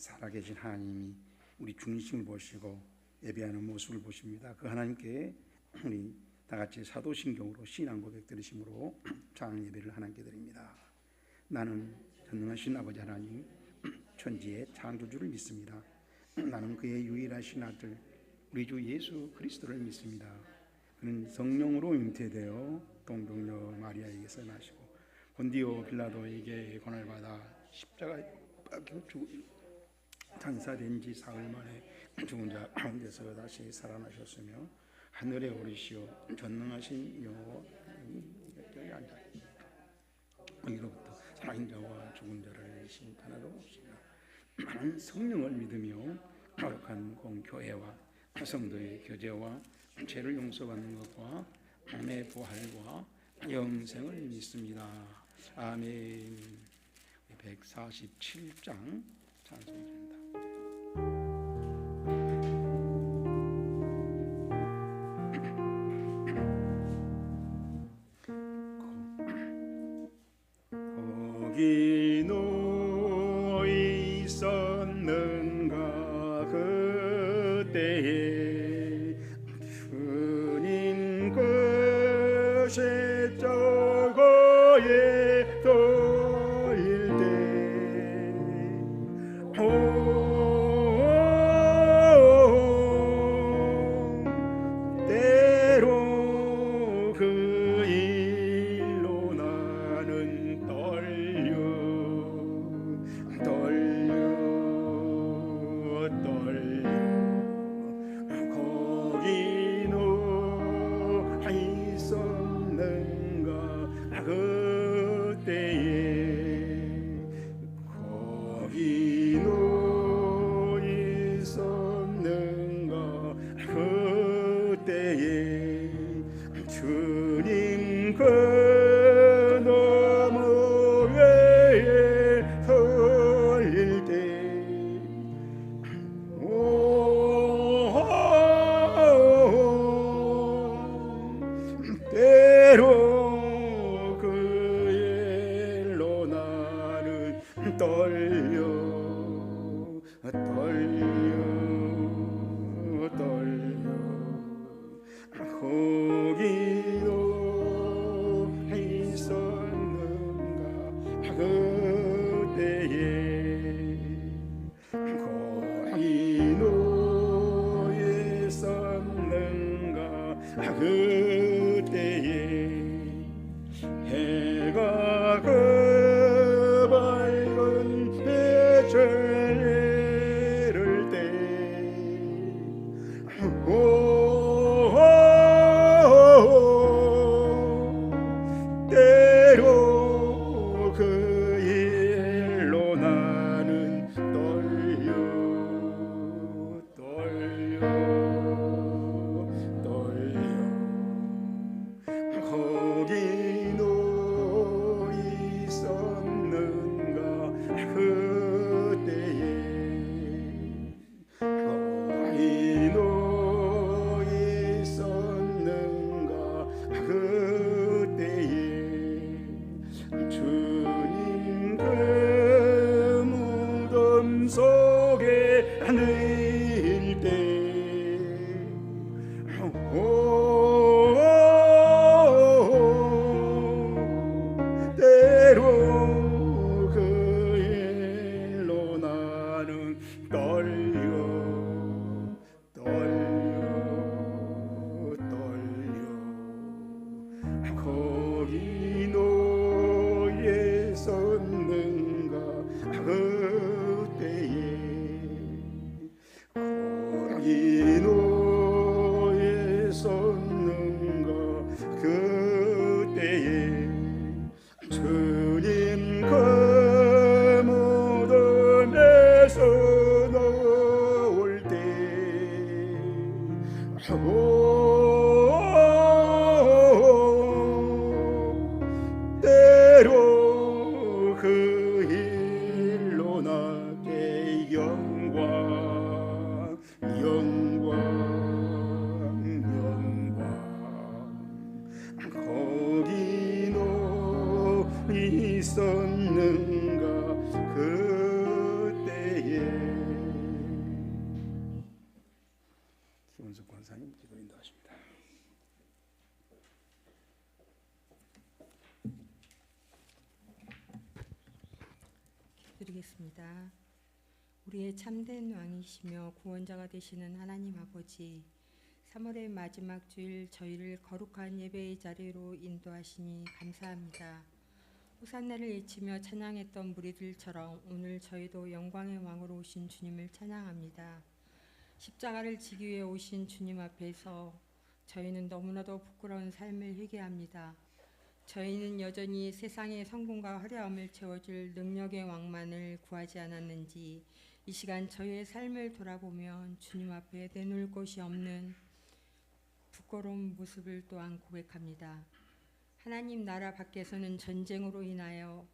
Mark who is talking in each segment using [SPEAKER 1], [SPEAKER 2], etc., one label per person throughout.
[SPEAKER 1] 살아계신 하나님이 우리 중심을 보시고 예배하는 모습을 보십니다. 그 하나님께 우리 다같이 사도신경으로 신앙 고백 드리심으로 찬양 예배를 하나님께 드립니다. 나는 전능하신 아버지 하나님 천지의 창조주를 믿습니다. 나는 그의 유일하신 아들 우리 주 예수 그리스도를 믿습니다. 그는 성령으로 잉태되어 동정녀 마리아에게서 나시고 본디오 빌라도에게 고난받아 십자가에 박혀 장사된 지 사흘 만에 죽은 자 가운데서 다시 살아나셨으며 하늘에 오르시어 전능하신 여호와 여기 앉아 여기로부터 살아있는 자와 죽은 자를 심판하러 오시며 나는 성령을 믿으며 거룩한 공교회와 성도의 교제와 죄를 용서받는 것과 몸의 부활과 영생을 믿습니다. 아멘. 147장 찬송드립니다. 거기 너 있었는가 그때에 주님 그 십자가에 달릴 때 때로 그 일로 나는 떨려 거기 너 있었는가 그때에 거기 너 있었는가 그때에 주님 그 너머 위에 설릴 때 때로 그 일로 나는 떨려 거기도 있었는가 그때에 거기도 있었는가 그때에 해가 그 밝은 빛을 잃을 때 때로 그 일로 나는 떨려 거기 너 있었는가 그때에 거기 너 있었는가 그때에 주님 그 무덤 속에 늘 때 때로 그 일로 나는 떨려 거기 너에 섰는가 그때에
[SPEAKER 2] 기도하겠습니다. 우리의 참된 왕이시며 구원자가 되시는 하나님 아버지, 3월의 마지막 주일 저희를 거룩한 예배의 자리로 인도하시니 감사합니다. 호산나를 외치며 찬양했던 무리들처럼 오늘 저희도 영광의 왕으로 오신 주님을 찬양합니다. 십자가를 지기 위해 오신 주님 앞에서 저희는 너무나도 부끄러운 삶을 회개합니다. 저희는 여전히 세상의 성공과 화려함을 채워줄 능력의 왕만을 구하지 않았는지 이 시간 저희의 삶을 돌아보면 주님 앞에 내놓을 곳이 없는 부끄러운 모습을 또한 고백합니다. 하나님 나라 밖에서는 전쟁으로 인하여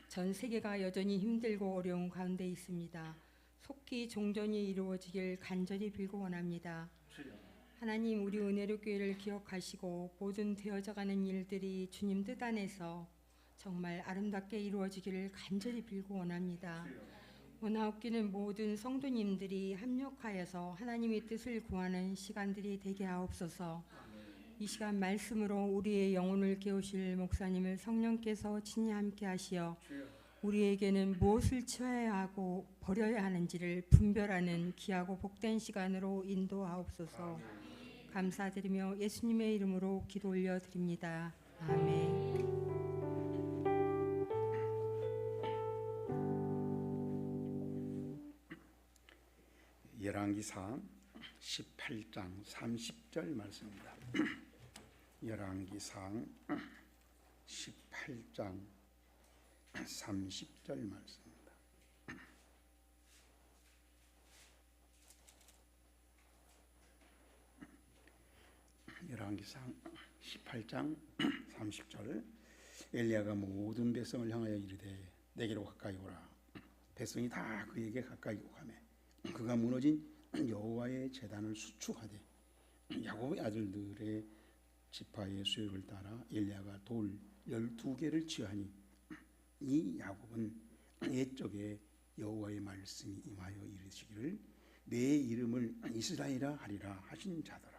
[SPEAKER 2] 전 세계가 여전히 힘들고 어려운 가운데 있습니다. 속히 종전이 이루어지길 간절히 빌고 원합니다. 하나님, 우리 은혜로 교회를 기억하시고 모든 되어져가는 일들이 주님 뜻 안에서 정말 아름답게 이루어지기를 간절히 빌고 원합니다. 원하옵기는 모든 성도님들이 합력하여서 하나님의 뜻을 구하는 시간들이 되게 하옵소서. 이 시간 말씀으로 우리의 영혼을 깨우실 목사님을 성령께서 친히 함께 하시어 우리에게는 무엇을 치워야 하고 버려야 하는지를 분별하는 귀하고 복된 시간으로 인도하옵소서. 감사드리며 예수님의 이름으로 기도 올려드립니다. 아멘.
[SPEAKER 1] 열왕기상 18장 30절 말씀입니다. 열왕기상 18장 30절 말씀입니다. 열왕기상 18장 30절. 엘리야가 모든 백성을 향하여 이르되 내게로 가까이 오라. 백성이 다 그에게 가까이 오가매 그가 무너진 여호와의 제단을 수축하되 야곱의 아들들의 지파의 수요를 따라 엘리야가 돌 12개를 취하니 이 야곱은 옛적에 여호와의 말씀이 임하여 이르시기를 내 이름을 이스라엘이라 하리라 하신 자더라.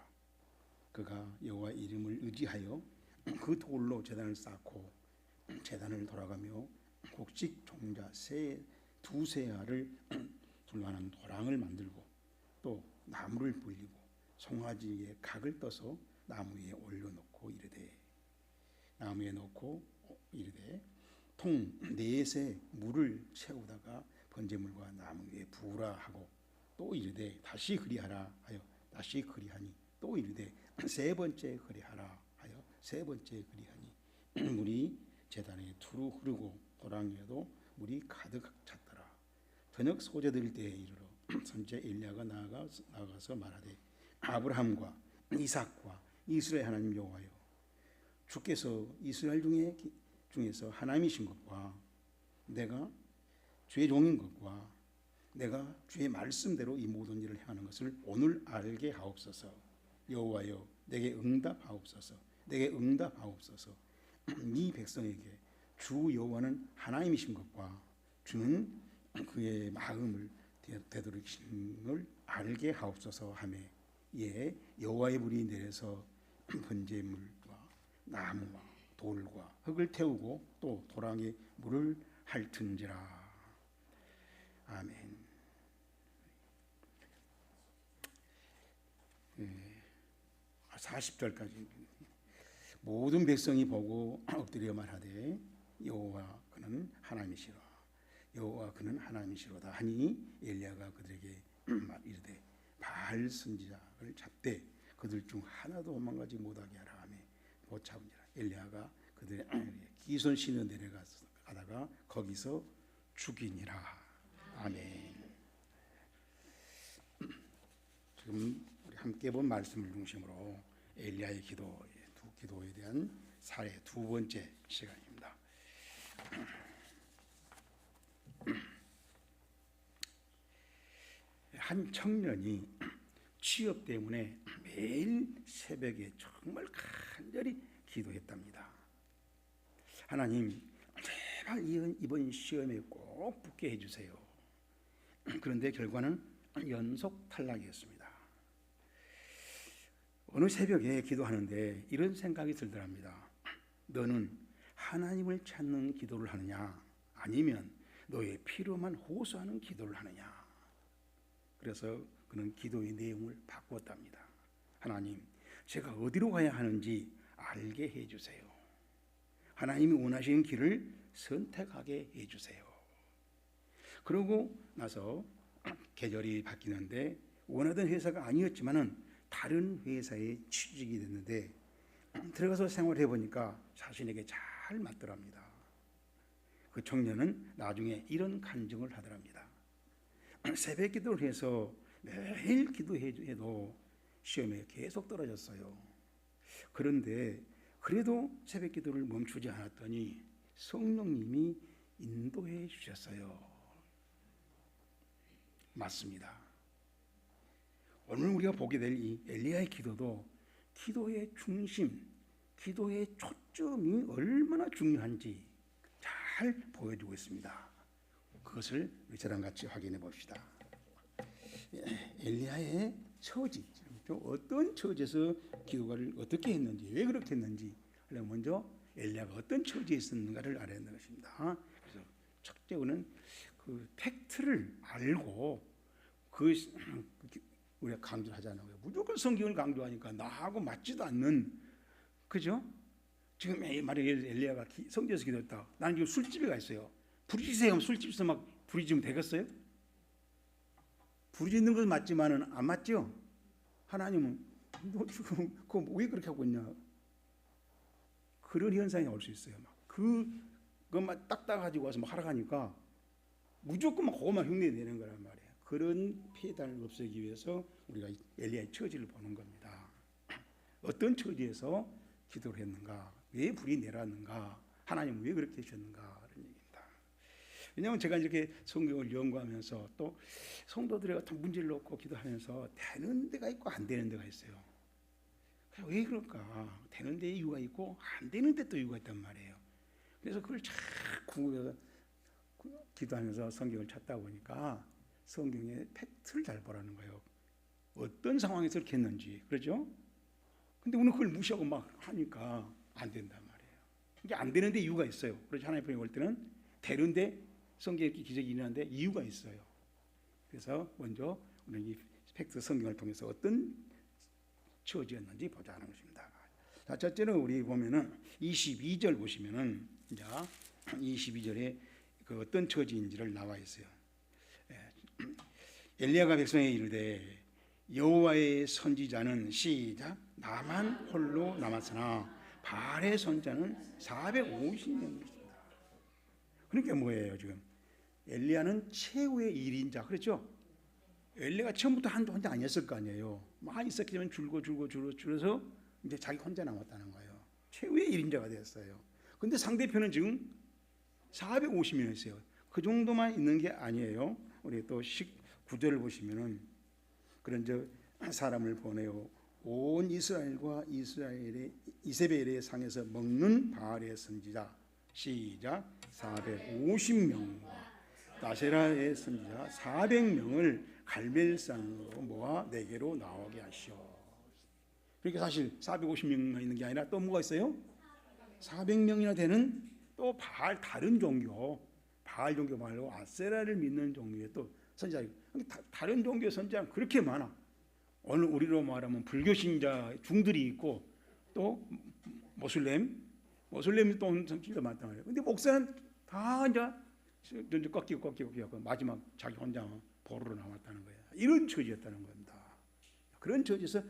[SPEAKER 1] 그가 여호와 이름을 의지하여 그 돌로 제단을 쌓고 제단을 돌아가며 곡식 종자 두세 알을 둘만한 도랑을 만들고 또 나무를 불리고 송아지에 각을 떠서 나무에 올려놓고 이르되 통 넷에 물을 채우다가 번제물과 나무 위에 부으라 하고 또 이르되 다시 그리하라 하여 다시 그리하니 또 이르되 세 번째 그리하라 하여 세 번째 그리하니 물이 제단에 두루 흐르고 도랑 위에도 물이 가득 찼더라. 저녁 소재될 때에 이르러 선지자 엘리야가 나아가서 말하되 아브라함과 이삭과 이스라엘 하나님 여호와여, 주께서 이스라엘 중에서 하나님이신 것과 내가 주의 종인 것과 내가 주의 말씀대로 이 모든 일을 행하는 것을 오늘 알게 하옵소서. 여호와여, 내게 응답하옵소서. 내게 응답하옵소서. 이 백성에게 주 여호와는 하나님이신 것과 주는 그의 마음을 되돌이키심을 알게 하옵소서 하며 예 여호와의 불이 내려서 번제물과 나무와 돌과 흙을 태우고 또 도랑에 물을 핥은지라. 아멘. 40절까지 모든 백성이 보고 엎드려 말하되 여호와 그는 하나님이시라. 여호와 그는 하나님이시로다 하니 엘리야가 그들에게 이르되 바알 선지자를 잡되 그들 중 하나도 도망가지 못하게 하라 하며 보잡은지라. 엘리야가 그들의 기손 신에 내려가다가 거기서 죽이니라. 아멘. 지금 우리 함께 본 말씀을 중심으로 엘리야의 기도에 대한 사례 두 번째 시간입니다. 한 청년이 취업 때문에 매일 새벽에 정말 간절히 기도했답니다. 하나님, 제발 이번 시험에 꼭 붙게 해주세요. 그런데 결과는 연속 탈락이었습니다. 어느 새벽에 기도하는데 이런 생각이 들더랍니다. 너는 하나님을 찾는 기도를 하느냐 아니면 너의 필요만 호소하는 기도를 하느냐. 그래서 그는 기도의 내용을 바꾸었답니다. 하나님, 제가 어디로 가야 하는지 알게 해주세요. 하나님이 원하시는 길을 선택하게 해주세요. 그러고 나서 계절이 바뀌는데 원하던 회사가 아니었지만은 다른 회사에 취직이 됐는데 들어가서 생활해 보니까 자신에게 잘 맞더랍니다. 그 청년은 나중에 이런 간증을 하더랍니다. 새벽 기도를 해서 매일 기도해도 시험에 계속 떨어졌어요. 그런데 그래도 새벽 기도를 멈추지 않았더니 성령님이 인도해 주셨어요. 맞습니다. 오늘 우리가 보게 될 이 엘리야의 기도도 기도의 중심, 기도의 초점이 얼마나 중요한지 잘 보여주고 있습니다. 그것을 우리 저랑 같이 확인해 봅시다. 엘리야의 처지, 어떤 처지에서 기도를 어떻게 했는지, 왜 그렇게 했는지 먼저 엘리야가 어떤 처지에 있었는가를 알아야 하는 것입니다. 그래서 첫째는 그 팩트를 알고 우리가 강조를 하잖아요. 무조건 성경을 강조하니까 나하고 맞지도 않는, 그죠? 지금 말에 엘리야가 성전에서 기도했다. 나는 지금 술집에 가 있어요. 부르짖으세요 하면 술집에서 막 부르짖으면 되겠어요? 부르짖는 건 맞지만은 안 맞죠? 하나님은 너 지금 그거 왜 그렇게 하고 있냐? 그런 현상이 올 수 있어요. 막 그것만 딱 가지고 와서 막 하라 하니까 무조건 막 그것만 흉내내는 거란 말이에요. 그런 폐단을 없애기 위해서 우리가 엘리야의 처지를 보는 겁니다. 어떤 처지에서 기도를 했는가? 왜 불이 내렸는가? 하나님은 왜 그렇게 하셨는가? 그런 얘기입니다. 왜냐하면 제가 이렇게 성경을 연구하면서 또 성도들의 어떤 문제를 놓고 기도하면서 되는 데가 있고 안 되는 데가 있어요. 왜 그럴까? 되는 데에 이유가 있고 안 되는 데 또 이유가 있단 말이에요. 그래서 그걸 잘 궁금해서 기도하면서 성경을 찾다 보니까 성경의 팩트를 잘 보라는 거예요. 어떤 상황에서 이렇게 했는지, 그렇죠? 근데 우리는 그걸 무시하고 막 하니까 안 된단 말이에요. 이게 안 되는데 이유가 있어요. 그래서 하나님 볼 때는 되는데 성경에 기적이 일어나는데 이유가 있어요. 그래서 먼저 우리는 이 팩트 성경을 통해서 어떤 처지였는지 보자는 것입니다. 자, 첫째는 우리 보면은 22절 보시면은 이제 22절에 그 어떤 처지인지를 나와 있어요. 엘리야가 백성에게 이르되 여호와의 선지자는 시작 나만 홀로 남았으나 바알의 선자는 450명이었습니다. 그러니까 뭐예요 지금? 엘리야는 최후의 1인자, 그렇죠? 엘리야가 처음부터 혼자 아니었을 거 아니에요. 많이 있었지만 줄어서 이제 자기 혼자 남았다는 거예요. 최후의 1인자가 되었어요. 근데 상대편은 지금 450명이었어요. 그 정도만 있는 게 아니에요. 우리 또 19절을 보시면은 그런 사람을 보내어 온 이스라엘과 이세벨의 상에서 먹는 바알의 선지자 시작 450명과 나세라의 선지자 400명을 갈멜산으로 모아 내게로 나오게 하시오. 그러니까 사실 450명만 있는 게 아니라 또 뭐가 있어요? 400명이나 되는 또 다른 종교, 바알 종교 말고 아세라를 믿는 종교의 또 선지자. 다른 종교 선지자는 그렇게 많아. 오늘 우리로 말하면 불교 신자 중들이 있고 또 모슬렘이 또 선지자 많단 말이에요. 근데 목사는 다 이제 꺾이고 마지막 자기 혼자 보루로 남았다는 거예요. 이런 처지였다는 겁니다. 그런 처지에서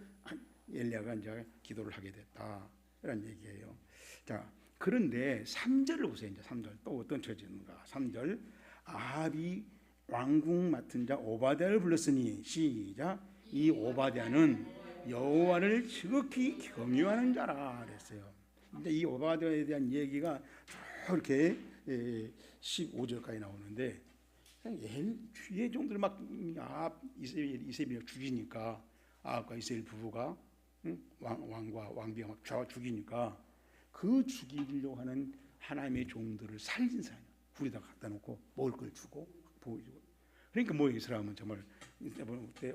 [SPEAKER 1] 엘리야가 이제 기도를 하게 됐다. 이런 얘기예요. 자, 그런데 3절을 보세요. 이제 3절 또 어떤 처지인가? 3절 아합이 왕궁 맡은 자 오바댜를 불렀으니 시작 이 오바댜는 여호와를 지극히 경유하는 자라 그랬어요. 근데 이 오바댜에 대한 얘기가 이렇게 15절까지 나오는데 뒤에 종들 막 이세벨 죽이니까 아합과 이세벨 부부가 왕과 왕비가 막 죽이니까 그 죽이려고 하는 하나님의 종들을 살린 사람 굴에다 갖다 놓고 먹을 걸 주고 보여주고. 그러니까 이 사람은 정말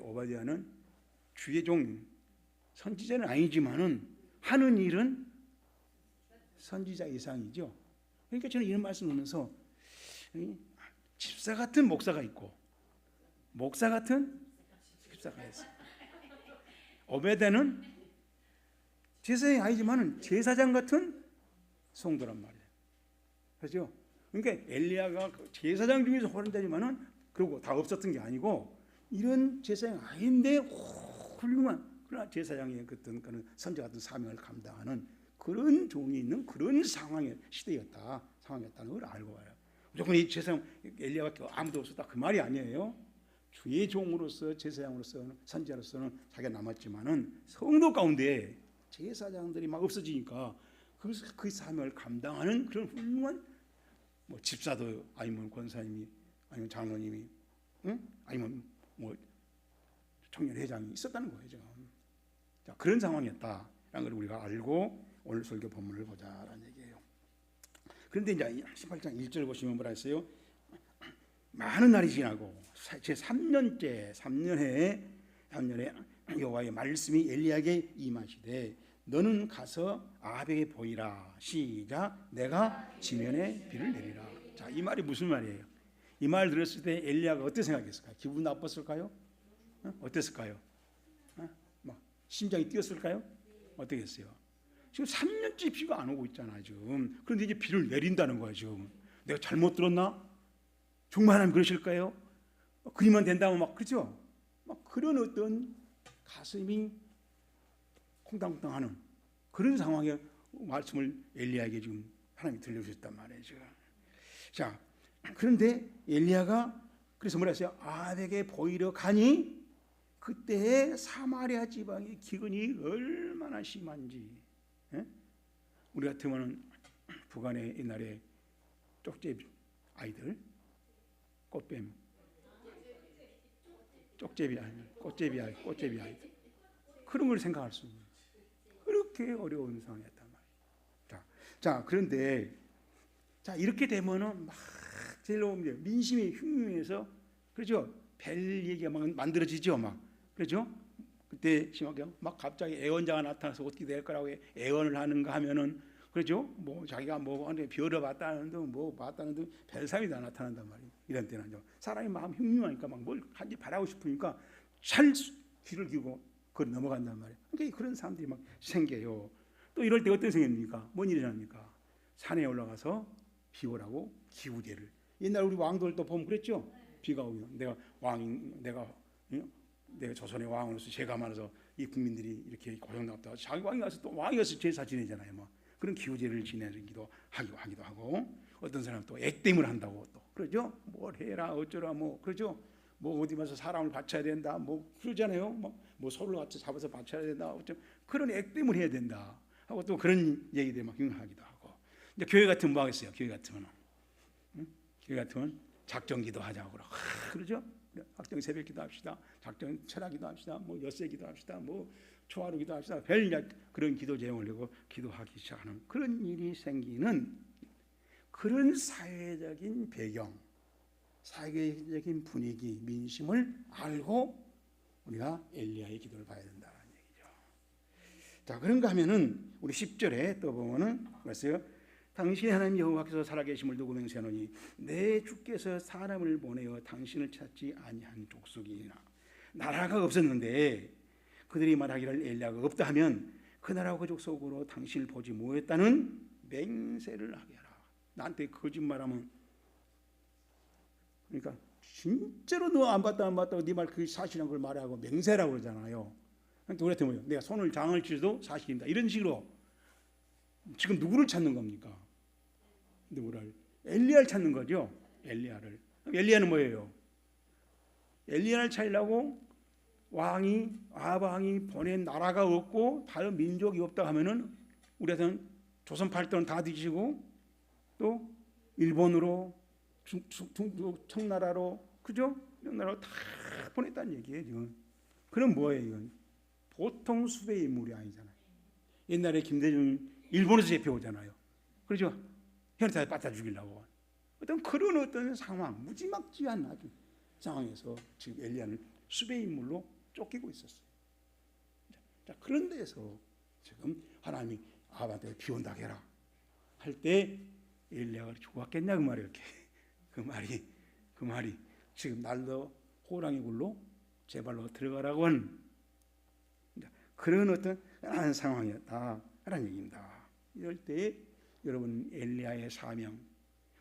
[SPEAKER 1] 오바댜는 주의 종 선지자는 아니지만은 하는 일은 선지자 이상이죠. 그러니까 저는 이런 말씀을 하면서 집사 같은 목사가 있고 목사 같은 집사가 있어요. 오베데는 제사장이 아니지만은 제사장 같은 성도란 말이에요. 그렇죠? 그러니까 엘리야가 제사장 중에서 호른되지만은 그러고 다 없었던 게 아니고 이런 제사장이 아닌데 훌륭한 그러나 제사장의 그런 선지 같은 사명을 감당하는 그런 종이 있는 그런 상황의 상황이었다는 걸 알고 와요. 무조건 이 제사장 엘리야밖에 아무도 없었다 그 말이 아니에요. 주의 종으로서 제사장으로서 선지자로서는 자기가 남았지만은 성도 가운데 제사장들이 막 없어지니까 그 사명을 감당하는 그런 훌륭한 뭐 집사도 아니면 권사님이 아니면 장로님이 아니면 뭐 청년회장이 있었다는 거예요. 지금. 자, 그런 상황이었다라는 걸 우리가 알고 오늘 설교 본문을 보자라는 얘기예요. 그런데 이제 18장 1절 보시면 뭐라 했어요? 많은 날이 지나고 제 3년에 여호와의 말씀이 엘리야에게 임하시되 너는 가서 아합에게 보이라. 시작. 내가 지면에 비를 내리라. 자, 이 말이 무슨 말이에요? 이 말 들었을 때 엘리야가 어떻게 생각했을까요? 기분 나빴을까요? 어땠을까요? 막 심장이 뛰었을까요? 어떻게 했어요? 지금 3년째 비가 안 오고 있잖아요. 지금. 그런데 이제 비를 내린다는 거예요. 지금 내가 잘못 들었나? 정말 하나님 그러실까요? 그리만 된다면 막 그렇죠? 막 그런 어떤 가슴이 콩당콩당하는 그런 상황에 말씀을 엘리야에게 지금 하나님이 들려주셨단 말이에요. 지금. 자, 그런데 엘리야가 그래서 뭐라 했어요? 아합에게 보이러 가니 그때의 사마리아 지방의 기근이 얼마나 심한지. 예? 우리 같으면 북한의 옛날에 쪽제비 아이들 꽃뱀 쪽제비 아이들 꽃제비 아이들 그런 걸 생각할 수 있는 그렇게 어려운 상황이었단 말이에요. 자 그런데 자 이렇게 되면은 막 제일로 민심이 흉흉해서 그렇죠? 벨 얘기가 막 만들어지죠, 막 그렇죠? 그때 심하게 막 갑자기 애원자가 나타나서 어떻게 될 거라고 애원을 하는가 하면은 그렇죠? 뭐 자기가 뭐 하는데 별을 봤다는 등 뭐 봤다는 등 별삼이 다 나타난단 말이에요. 이런 때는 사람이 마음 흉흉하니까 막 뭘 한지 바라고 싶으니까 잘 귀를 기울고 그걸 넘어간단 말이에요. 그러니까 그런 사람들이 막 생겨요. 또 이럴 때 어떤 생깁니까? 뭔 일이 납니까? 산에 올라가서 비 오라고 기우제를. 옛날 우리 왕들도 보면 그랬죠. 비가 오면 내가 조선의 왕으로서 죄가 많아서 이 국민들이 이렇게 고생당했다. 자기 왕이 가서 또 왕이 가서 제사 지내잖아요. 뭐 그런 기우제를 지내기도 하기도 하고 어떤 사람은 또 액땜을 한다고 또 그러죠. 뭘 해라 어쩌라 뭐 그러죠. 뭐 어디 가서 사람을 바쳐야 된다 뭐 그러잖아요. 뭐 소를 같이 잡아서 바쳐야 된다 어쩌 그런 액땜을 해야 된다 하고 또 그런 얘기들 막 하기도 하고. 이제 교회 같으면 뭐 하겠어요? 교회 같으면 작정기도 하자고 그러죠. 작정 새벽기도 합시다. 작정 철학기도 합시다. 뭐 엿새기도 합시다. 뭐 초하루기도 합시다. 별 그런 기도 제목을 내고 기도하기 시작하는 그런 일이 생기는 그런 사회적인 배경, 사회적인 분위기, 민심을 알고 우리가 엘리야의 기도를 봐야 된다는 얘기죠. 자, 그런가 하면은 우리 10절에 또 보면은 그랬어요. 당신의 하나님 여호와께서 살아계심을 두고 맹세하노니 내 주께서 사람을 보내어 당신을 찾지 아니한 족속이나 나라가 없었는데 그들이 말하기를 엘리야가 없다 하면 그 나라와 그 족속으로 당신을 보지 못했다는 맹세를 하게 하라. 나한테 거짓말하면 그러니까 진짜로 너 안 봤다 네 말 그 사실이란 걸 말하고 맹세라고 그러잖아요. 그러니까 우리한테 뭐예요? 내가 손을 장을 치도 사실입니다. 이런 식으로 지금 누구를 찾는 겁니까? 누구를? 엘리야를 찾는 거죠. 엘리야를. 엘리야는 뭐예요? 엘리야를 찾으려고 아합 왕이 보낸 나라가 없고 다른 민족이 없다 하면은 우리한테는 조선 팔도는 다 뒤지고 또 일본으로 청나라로 그죠? 이런 나라로 다 보냈다는 얘기예요. 지금. 그럼 뭐예요? 이건? 보통 수배의 인물이 아니잖아요. 옛날에 김대중 일본에서 잡혀오잖아요. 그렇죠? 현타에 빠져 죽이려고. 어떤 상황, 무지막지한 아주 상황에서 지금 엘리야는 수배의 인물로 쫓기고 있었어요. 자, 그런 데서 지금 하나님이 아합한테 비 온다 해라 할 때 엘리야가 죽었겠냐 그 말이에요. 이렇게 그 말이 지금 날도 호랑이 굴로 제 발로 들어가라고 하는 그런 어떤 상황이었다라는 얘기입니다. 이럴 때 여러분 엘리야의 사명,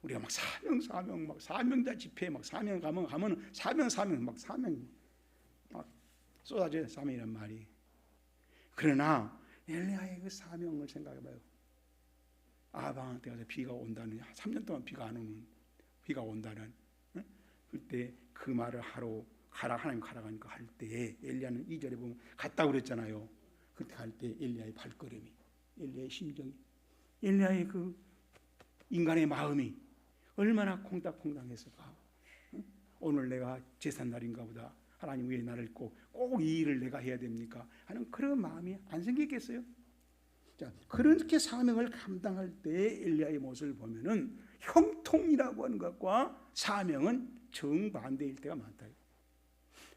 [SPEAKER 1] 우리가 막 사명 막 사명자 집회 막 사명 가면 사명 막 사명이 막 쏟아져요. 사명이란 말이. 그러나 엘리야의 그 사명을 생각해봐요. 아방한테 가서 비가 온다는 3년 동안 비가 안 오는 비가 온다는 그때 그 말을 하러 가라 하나님 가라 가니까 할 때 엘리야는 2절에 보면 갔다고 그랬잖아요. 그때 갈 때 엘리야의 발걸음이 엘리야의 심정이 엘리야의 그 인간의 마음이 얼마나 콩닥콩닥했을까. 오늘 내가 제삿날인가 보다. 하나님 왜 나를 꼭 이 일을 내가 해야 됩니까? 하는 그런 마음이 안 생기겠어요? 자, 그렇게 사명을 감당할 때 엘리야의 모습을 보면은 형통이라고 하는 것과 사명은 정반대일 때가 많다.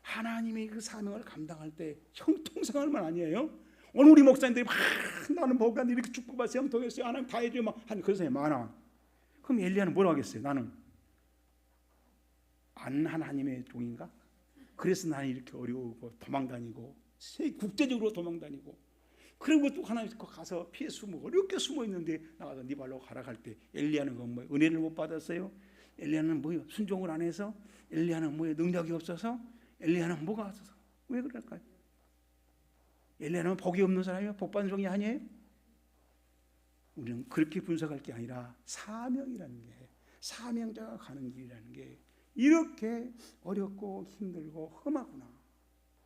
[SPEAKER 1] 하나님의 그 사명을 감당할 때 형통생활만 아니에요. 오늘 우리 목사님들이 막 나는 목사님 이렇게 축복받아서 형통했어요. 하나님 다 해줘요. 막 하는 그런 사람이 많아. 그럼 엘리야는 뭐라고 하겠어요? 나는 안 하나님의 종인가? 그래서 나는 이렇게 어려우고 도망다니고 국제적으로 도망다니고 그리고 또 하나님 가서 피해 숨어 어렵게 숨어 있는데 나가서 네 발로 가라 할 때 엘리야는 뭐 은혜를 못 받았어요? 엘리야는 뭐요? 순종을 안 해서? 엘리야는 뭐요? 능력이 없어서? 엘리야는 뭐가 없어서? 왜 그럴까요? 엘리야는 복이 없는 사람이에요? 복 받은 종이 아니에요? 우리는 그렇게 분석할 게 아니라 사명이라는 게 사명자가 가는 길이라는 게 이렇게 어렵고 힘들고 험하구나.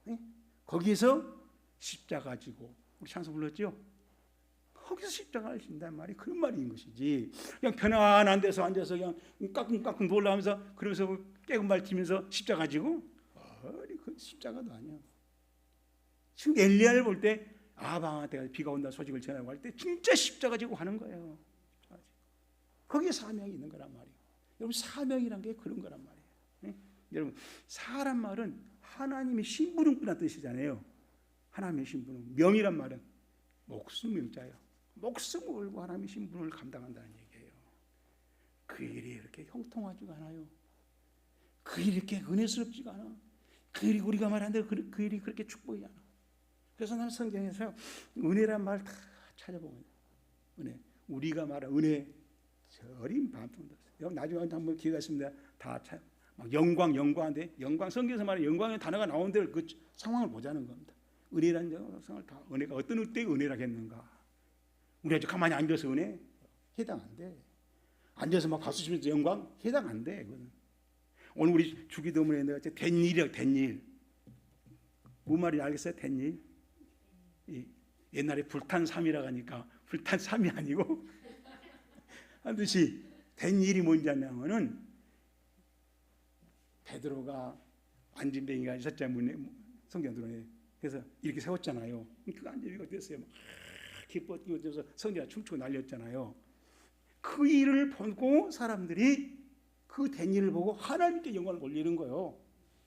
[SPEAKER 1] 네? 거기서 십자가 지고 우리 찬송 불렀죠? 거기서 십자가를 진단 말이 그런 말인 것이지 그냥 편안한 데서 앉아서 그냥 깍꿍깍꿍 놀라면서 그러면서 깨금 밝히면서 십자가 지고 그 십자가도 아니야. 지금 엘리야를 볼 때 아방한테 비가 온다 소식을 전하고 할 때 진짜 십자가 지고 하는 거예요. 거기에 사명이 있는 거란 말이에요. 여러분 사명이란 게 그런 거란 말이에요. 네? 여러분 사람 말은 하나님의 심부름꾼이라는 뜻이잖아요. 하나님의 심부름 명이란 말은 목숨 명자예요. 목숨을 걸고 하나님의 심부름을 감당한다는 얘기예요. 그 일이 이렇게 형통하지가 않아요. 그 일이 이렇게 은혜스럽지가 않아. 그 일이 우리가 말한 대로 그 일이 그렇게 축복이 않아. 그래서 나는 성경에서 은혜란 말 다 찾아보면 은혜 우리가 말한 은혜 저림 반푼 나중에 한번 기회가 있습니다. 다 막 영광인데 영광 성경에서 말하는 영광의 단어가 나온 대로 그 상황을 보자는 겁니다. 은혜라는 상을 다 은혜가 어떤 때의 은혜라겠는가? 우리 아주 가만히 앉아서 은혜 해당 안 돼. 앉아서 막 박수 치면서 영광 해당 안 돼. 그거는. 오늘 우리 주기도문에 내가 된일이야 된일. 무슨 말인지 알겠어요? 된일. 옛날에 불탄 삼이라고 하니까 불탄 삼이 아니고 하듯이 된일이 뭔지 아냐면은 베드로가 안진뱅이가 있었잖아요. 성경 들어오네. 그래서 이렇게 세웠잖아요. 그 안진뱅이가 됐어요. 막 기뻐 뛰어서 성경이 춤추고 날렸잖아요. 그 일을 보고 사람들이 그 된 일을 보고 하나님께 영광을 올리는 거예요.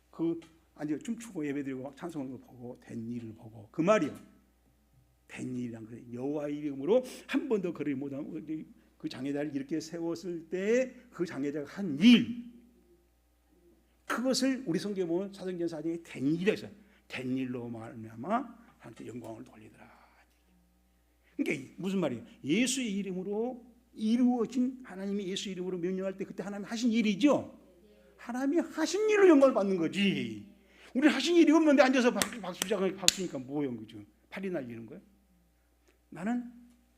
[SPEAKER 1] 그 아니 춤추고 예배드리고 막 찬송하는 거 보고 된 일을 보고 그 말이요. 된 일이란 거 여호와의 이름으로 한 번도 거리 못하고 그 장애자를 이렇게 세웠을 때 그 장애자가 한 일 그것을 우리 성경에 보면 사도행전 4장에 된 일에서 된 일로 말미암아 하나님께 영광을 돌리더라. 그러니까 무슨 말이에요? 예수의 이름으로 이루어진 하나님이 예수 이름으로 명령할 때 그때 하나님이 하신 일이죠. 하나님이 하신 일을 영광을 받는 거지. 우리 하신 일이 없는데 앉아서 박수니까 뭐예요, 그죠? 팔이 날리는 거예요? 나는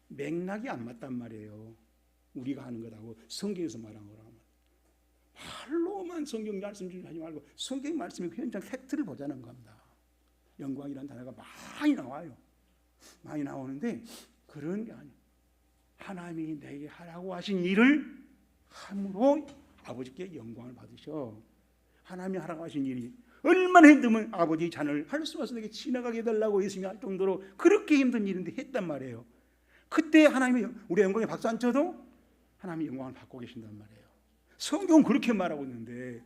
[SPEAKER 1] 맥락이 안 맞단 말이에요. 우리가 하는 것하고 성경에서 말한 거랑 말로만 성경 말씀 좀 하지 말고 성경 말씀의 현장 팩트를 보자는 겁니다. 영광이라는 단어가 많이 나와요. 많이 나오는데 그런 게 아니에요. 하나님이 내게 하라고 하신 일을 함으로 아버지께 영광을 받으셔. 하나님이 하라고 하신 일이 얼마나 힘들면 아버지 잔을 할 수 없어 내게 지나가게 해달라고 예수님이 할 정도로 그렇게 힘든 일인데 했단 말이에요. 그때 하나님이 우리의 영광에 박수 안 쳐도 하나님이 영광을 받고 계신단 말이에요. 성경은 그렇게 말하고 있는데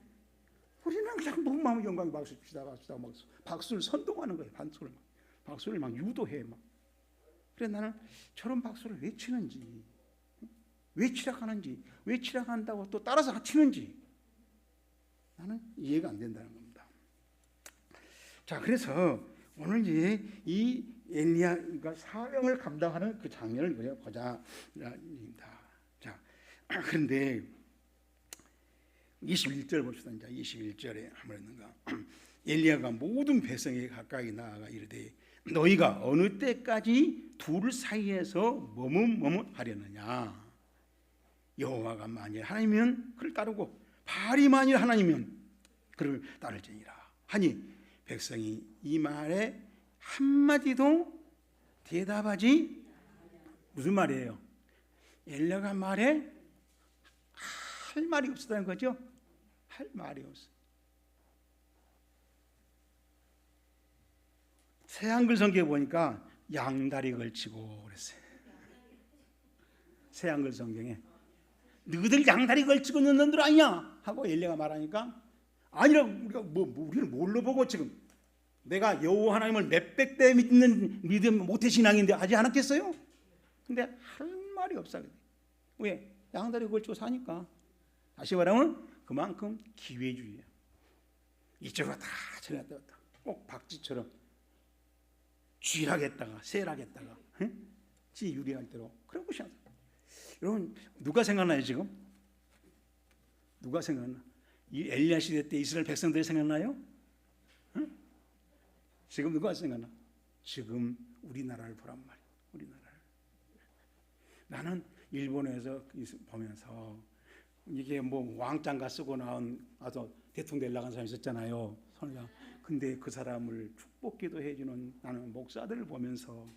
[SPEAKER 1] 우리는 그냥 뭐 마음의 영광에 박수 치다 막 박수를 선동하는 거예요. 박수를 막 유도해 막. 그래 나는 저런 박수를 왜 치는지, 왜 치락하는지, 왜 치락한다고 또 따라서 치는지 나는 이해가 안 된다는 겁니다. 자, 그래서 오늘 이제 이 엘리야가 사명을 감당하는 그 장면을 우리가 보자입니다. 자, 그런데 21절 봅시다. 이제 21절에 하면은가 엘리야가 모든 백성에게 가까이 나아가 이르되 너희가 어느 때까지 둘 사이에서 머뭇머뭇하려느냐. 여호와가 만일 하나님이면 그를 따르고 바알이 만일 하나님이면 그를 따를지니라 하니 백성이 이 말에 한마디도 대답하지. 무슨 말이에요? 엘리야가 말에 할 말이 없었다는 거죠. 할 말이 없어. 새한글 성경에 보니까 양다리 걸치고 그랬어요. 새한글 성경에 너희들 양다리 걸치고 있는 놈들 아니냐 하고 엘리야가 말하니까 아니라 우리가 우리는 뭘로 보고 지금 내가 여호와 하나님을 몇백 배 믿는 모태 신앙인데 하지 않았겠어요? 근데 할 말이 없어. 왜? 양다리 걸치고 사니까. 다시 말하면 그만큼 기회주의예요. 이쪽으로 다 저리 갔다 꼭 박쥐처럼 쥐라겠다가 새라겠다가 지 유리할 대로 그런 것이 아니에요. 여러분 누가 생각나요 지금? 누가 생각나? 이 엘리야 시대 때 이스라엘 백성들이 생각나요? 응? 지금 누가 생각나? 지금 우리나라를 보란 말이에요. 우리나라를. 나는 일본에서 보면서 이게 뭐 왕장가 쓰고 나온 아주 대통령 되려고 한 사람이 있었잖아요. 선우가. 근데 그 사람을 축복기도 해주는 나는 목사들을 보면서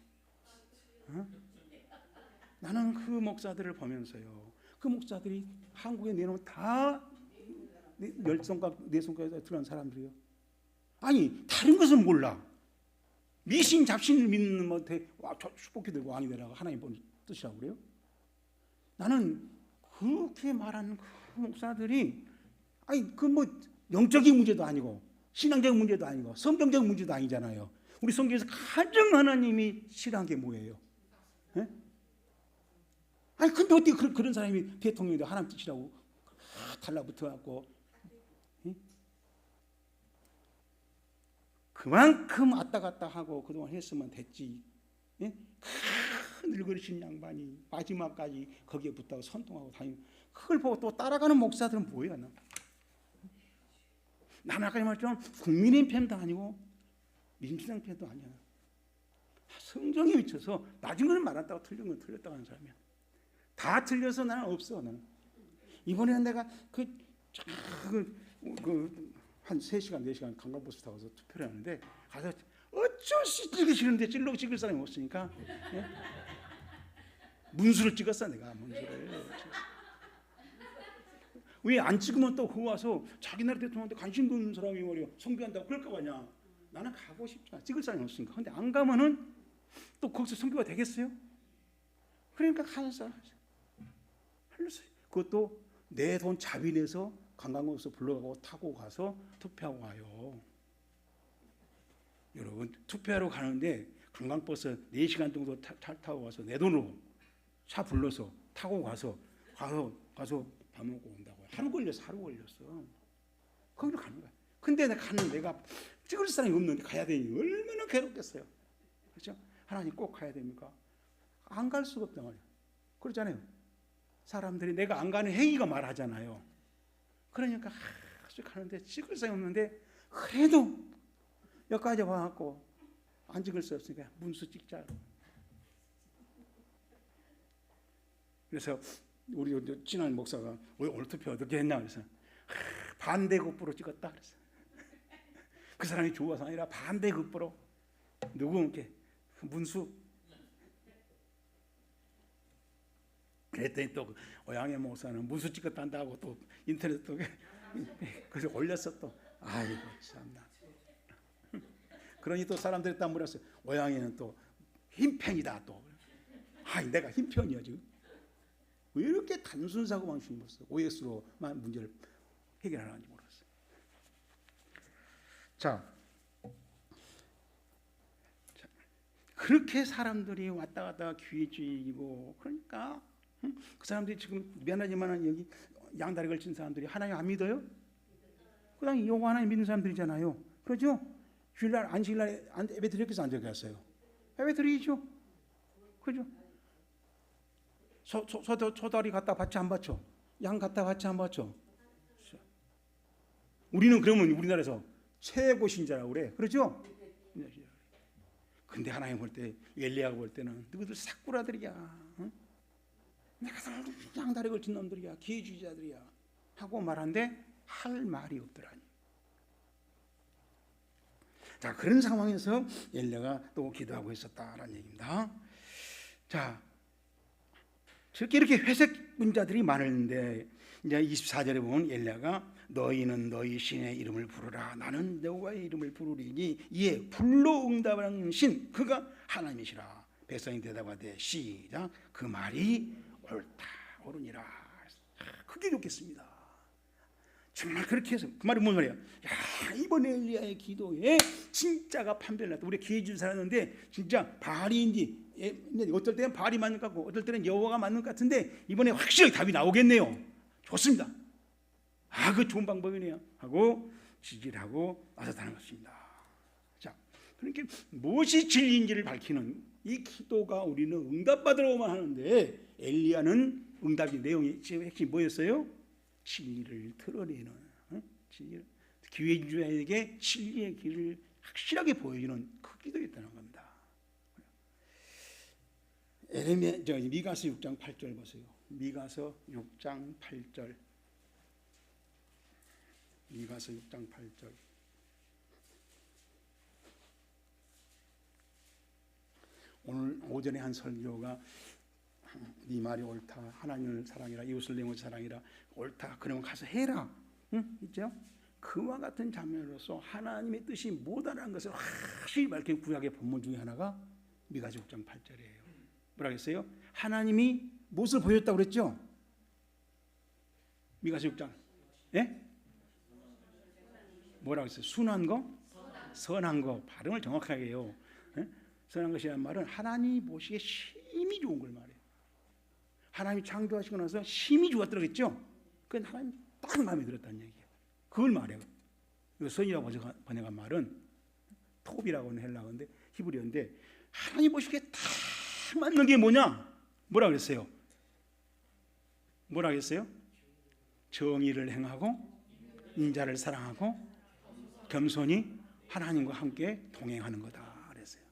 [SPEAKER 1] 나는 그 목사들을 보면서요. 그 목사들이 한국에 내놓은 다 열 손가락, 네 손가락에 들어간 사람들이요. 아니 다른 것은 몰라. 미신 잡신을 믿는 뭐 축복기도 왕이 되라고 하나님 본 뜻이라고 그래요. 나는 그렇게 말하는 그 목사들이 아니 그 뭐 영적인 문제도 아니고 신앙적 문제도 아니고 성경적 문제도 아니잖아요. 우리 성경에서 가장 하나님이 싫어한 게 뭐예요? 예? 아니 근데 어떻게 그런 사람이 대통령이 하나님 뜻이라고 달라붙어갖고 그만큼 왔다 갔다 하고 그동안 했으면 됐지. 예? 큰 늙으신 양반이 마지막까지 거기에 붙다가 선동하고 다니고 그걸 보고 또 따라가는 목사들은 뭐예요? 나는 아까 말했지만 국민의힘 편도 아니고 민주당 편도 아니야. 성경에 미쳐서 낮은 걸 말한다고 틀린 건 틀렸다고 하는 사람이야. 다 틀려서 나는 없어. 나는 이번에는 내가 한 3시간 4시간 관광버스 타고서 투표를 하는데 가서 어쩔 수 찍기 싫은데 찍을 사람이 없으니까 예? 문수를 찍었어. 내가 문수를 왜 안 찍으면 또 그거 와서 자기 나라 대통령한테 관심 두는 사람이 말이야 선교한다고 그럴까 봐냐. 나는 가고 싶잖아. 찍을 사람이 없으니까. 근데 안 가면은 또 거기서 선교가 되겠어요? 그러니까 가서 흘렀어요. 그것도 내 돈 자비내서 관광버스 불러가고 타고 가서 투표하고 와요. 여러분 투표하러 가는데 관광버스 4시간 정도 타고 가서 내 돈으로 차 불러서 타고 가서 밥 먹고 온다고요. 하루 걸렸어. 거기로 가는 거야. 근데 내가 찍을 사람이 없는데 가야 되니 얼마나 괴롭겠어요. 그렇죠? 하나님 꼭 가야 됩니까? 안 갈 수가 없단 말이에요. 그렇잖아요. 사람들이 내가 안 가는 행위가 말하잖아요. 그러니까 아주 가는데 찍을 사람이 없는데 그래도 여기까지 와갖고 안 찍을 수 없으니까 문수 찍자. 그래서 우리 친한 목사가 오늘 투표 어떻게 했나 그래서 반대급부로 찍었다 그랬어. 그 사람이 좋아서 아니라 반대급부로 누구한테 문수. 그랬더니 또 오양의 목사는 문수 찍었단다고 또 인터넷 또 그래서 올렸어 또. 아이고 참나. 그러니 또 사람들이 딱 물었어요. 오양이는 또 힘편이다 또. 아이 내가 힘편이야 지금. 왜 이렇게 단순 사고 방식을 써? OX로만 문제를 해결하는지 모르겠어요. 자, 그렇게 사람들이 왔다 갔다 귀주의고 그러니까 그 사람들이 지금 미안하지만 여기 양다리 걸친 사람들이 하나님 안 믿어요? 그다음에 여호와 하나님 믿는 사람들이잖아요. 그렇죠? 주일날 안식일날 예배 드렸겠어요? 안 드렸겠어요? 예배 드리죠. 그죠? 소다리 갖다 바치 안 바쳐? 양 갖다 바치 안 바쳐? 우리는 그러면 우리나라에서 최고 신자라고 그래. 그렇죠? 근데 하나님 볼 때, 엘리야가 볼 때는 너희들 사꾸라들이야. 응? 내가 양다리 걸친 놈들이야. 기회주의자들이야. 하고 말한데 할 말이 없더라니. 자, 그런 상황에서 엘리야가 또 기도하고 있었다라는 얘기입니다. 자, 저렇게 이렇게 회색 문자들이 많은데 이제 24절에 보면 엘리야가 너희는 너희 신의 이름을 부르라. 나는 여호와의 이름을 부르리니 이에 불로 응답하는 신 그가 하나님이시라. 백성이 대답하되 시작 그 말이 옳다 옳으니라. 그게 좋겠습니다. 정말 그렇게 해서 그 말이 뭔 말이야? 야, 이번에 엘리야의 기도에 진짜가 판별을 났다. 우리 기회주의 살았는데 진짜 바알인지 어떨 때는 바알이 맞는 것 같고 어떨 때는 여호와가 맞는 것 같은데 이번에 확실하게 답이 나오겠네요. 좋습니다. 아, 그 좋은 방법이네요 하고 지지를 하고 나섰다는 것입니다. 자, 그러니까 무엇이 진리인지를 밝히는 이 기도가 우리는 응답받으러만 하는데 엘리야는 응답의 내용이 지금 핵심이 뭐였어요? 진리를 드러내는 진리를, 기회주의자에게 진리의 길을 확실하게 보여주는 그 기도였다는 겁니다. 미가서 6장 8절 보세요. 미가서 6장 8절. 미가서 6장 8절. 오늘 오전에 한 설교가 네 말이 옳다. 하나님을 사랑해라. 이웃을 내 모습 사랑해라. 옳다. 그러면 가서 해라. 응? 있죠? 그와 같은 장면으로서 하나님의 뜻이 뭐다라는 것을 확실히 밝힌 구약의 본문 중에 하나가 미가서 6장 8절이에요. 뭐라고 했어요? 하나님이 무엇을 보였다고 그랬죠? 미가서 6장. 예? 뭐라고 했어요? 순한 거? 선한 거. 발음을 정확하게 해요. 예? 선한 것이라는 말은 하나님이 보시기에 심히 좋은 걸 말해요. 하나님이 창조하시고 나서 심히 좋았다고 했죠? 그건 하나님 딱 마음에 들었다는 얘기예요. 그걸 말해요. 이거 선이라고 번역한 말은 톱이라고 하는 헬라어인데 히브리어인데 하나님 보시기에 딱 맞는 게 뭐냐? 뭐라 그랬어요? 뭐라 그랬어요? 정의를 행하고 인자를 사랑하고 겸손히 하나님과 함께 동행하는 거다 그랬어요.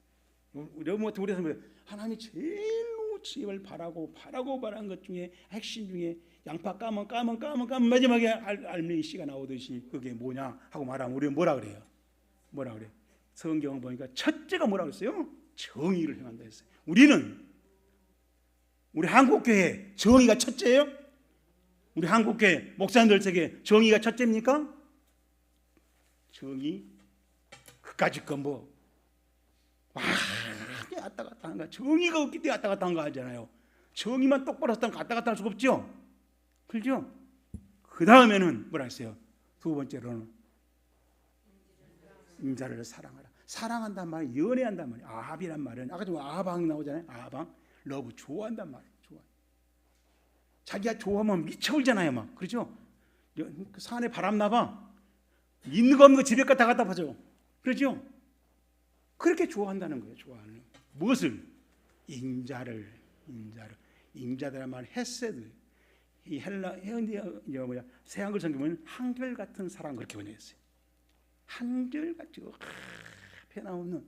[SPEAKER 1] 우리에서 하나님이 제일로 집을 바라고 바라는 것 중에 핵심 중에 양파 까면 마지막에 알맹이 씨가 나오듯이 그게 뭐냐 하고 말하면 우리는 뭐라 그래요? 뭐라 그래? 성경을 보니까 첫째가 뭐라 그랬어요? 정의를 행한다 했어요. 우리 한국교회 정의가 첫째예요? 우리 한국교회 목사님들에게 정의가 첫째입니까? 정의 그까짓 거 뭐 왔다 갔다 하는 거 정의가 없기 때문에 왔다 갔다 하는 거 알잖아요. 정의만 똑바로 했다면 왔다 갔다 할 수가 없죠. 그렇죠? 그 다음에는 뭐라 했어요? 두 번째로는 인자를 사랑하라. 사랑한단 말이 연애한단 말이에요. 아합이란 말은 아까 좀 아방이 나오잖아요. 아방 러브 좋아한단 말이에요. 좋아. 자기가 좋아하면 미쳐버리잖아요. 막 그렇죠? 그 산에 바람 나봐. 있는 거 없는 거 집에 다 갖다 바죠. 그렇죠? 그렇게 좋아한다는 거예요. 좋아하는 거. 무엇을? 인자를. 인자들란 말 헤세드. 이 헬라 새한글 성경은 한결 같은 사랑 그렇게 번역했어요. 한결같이 앞에 나오는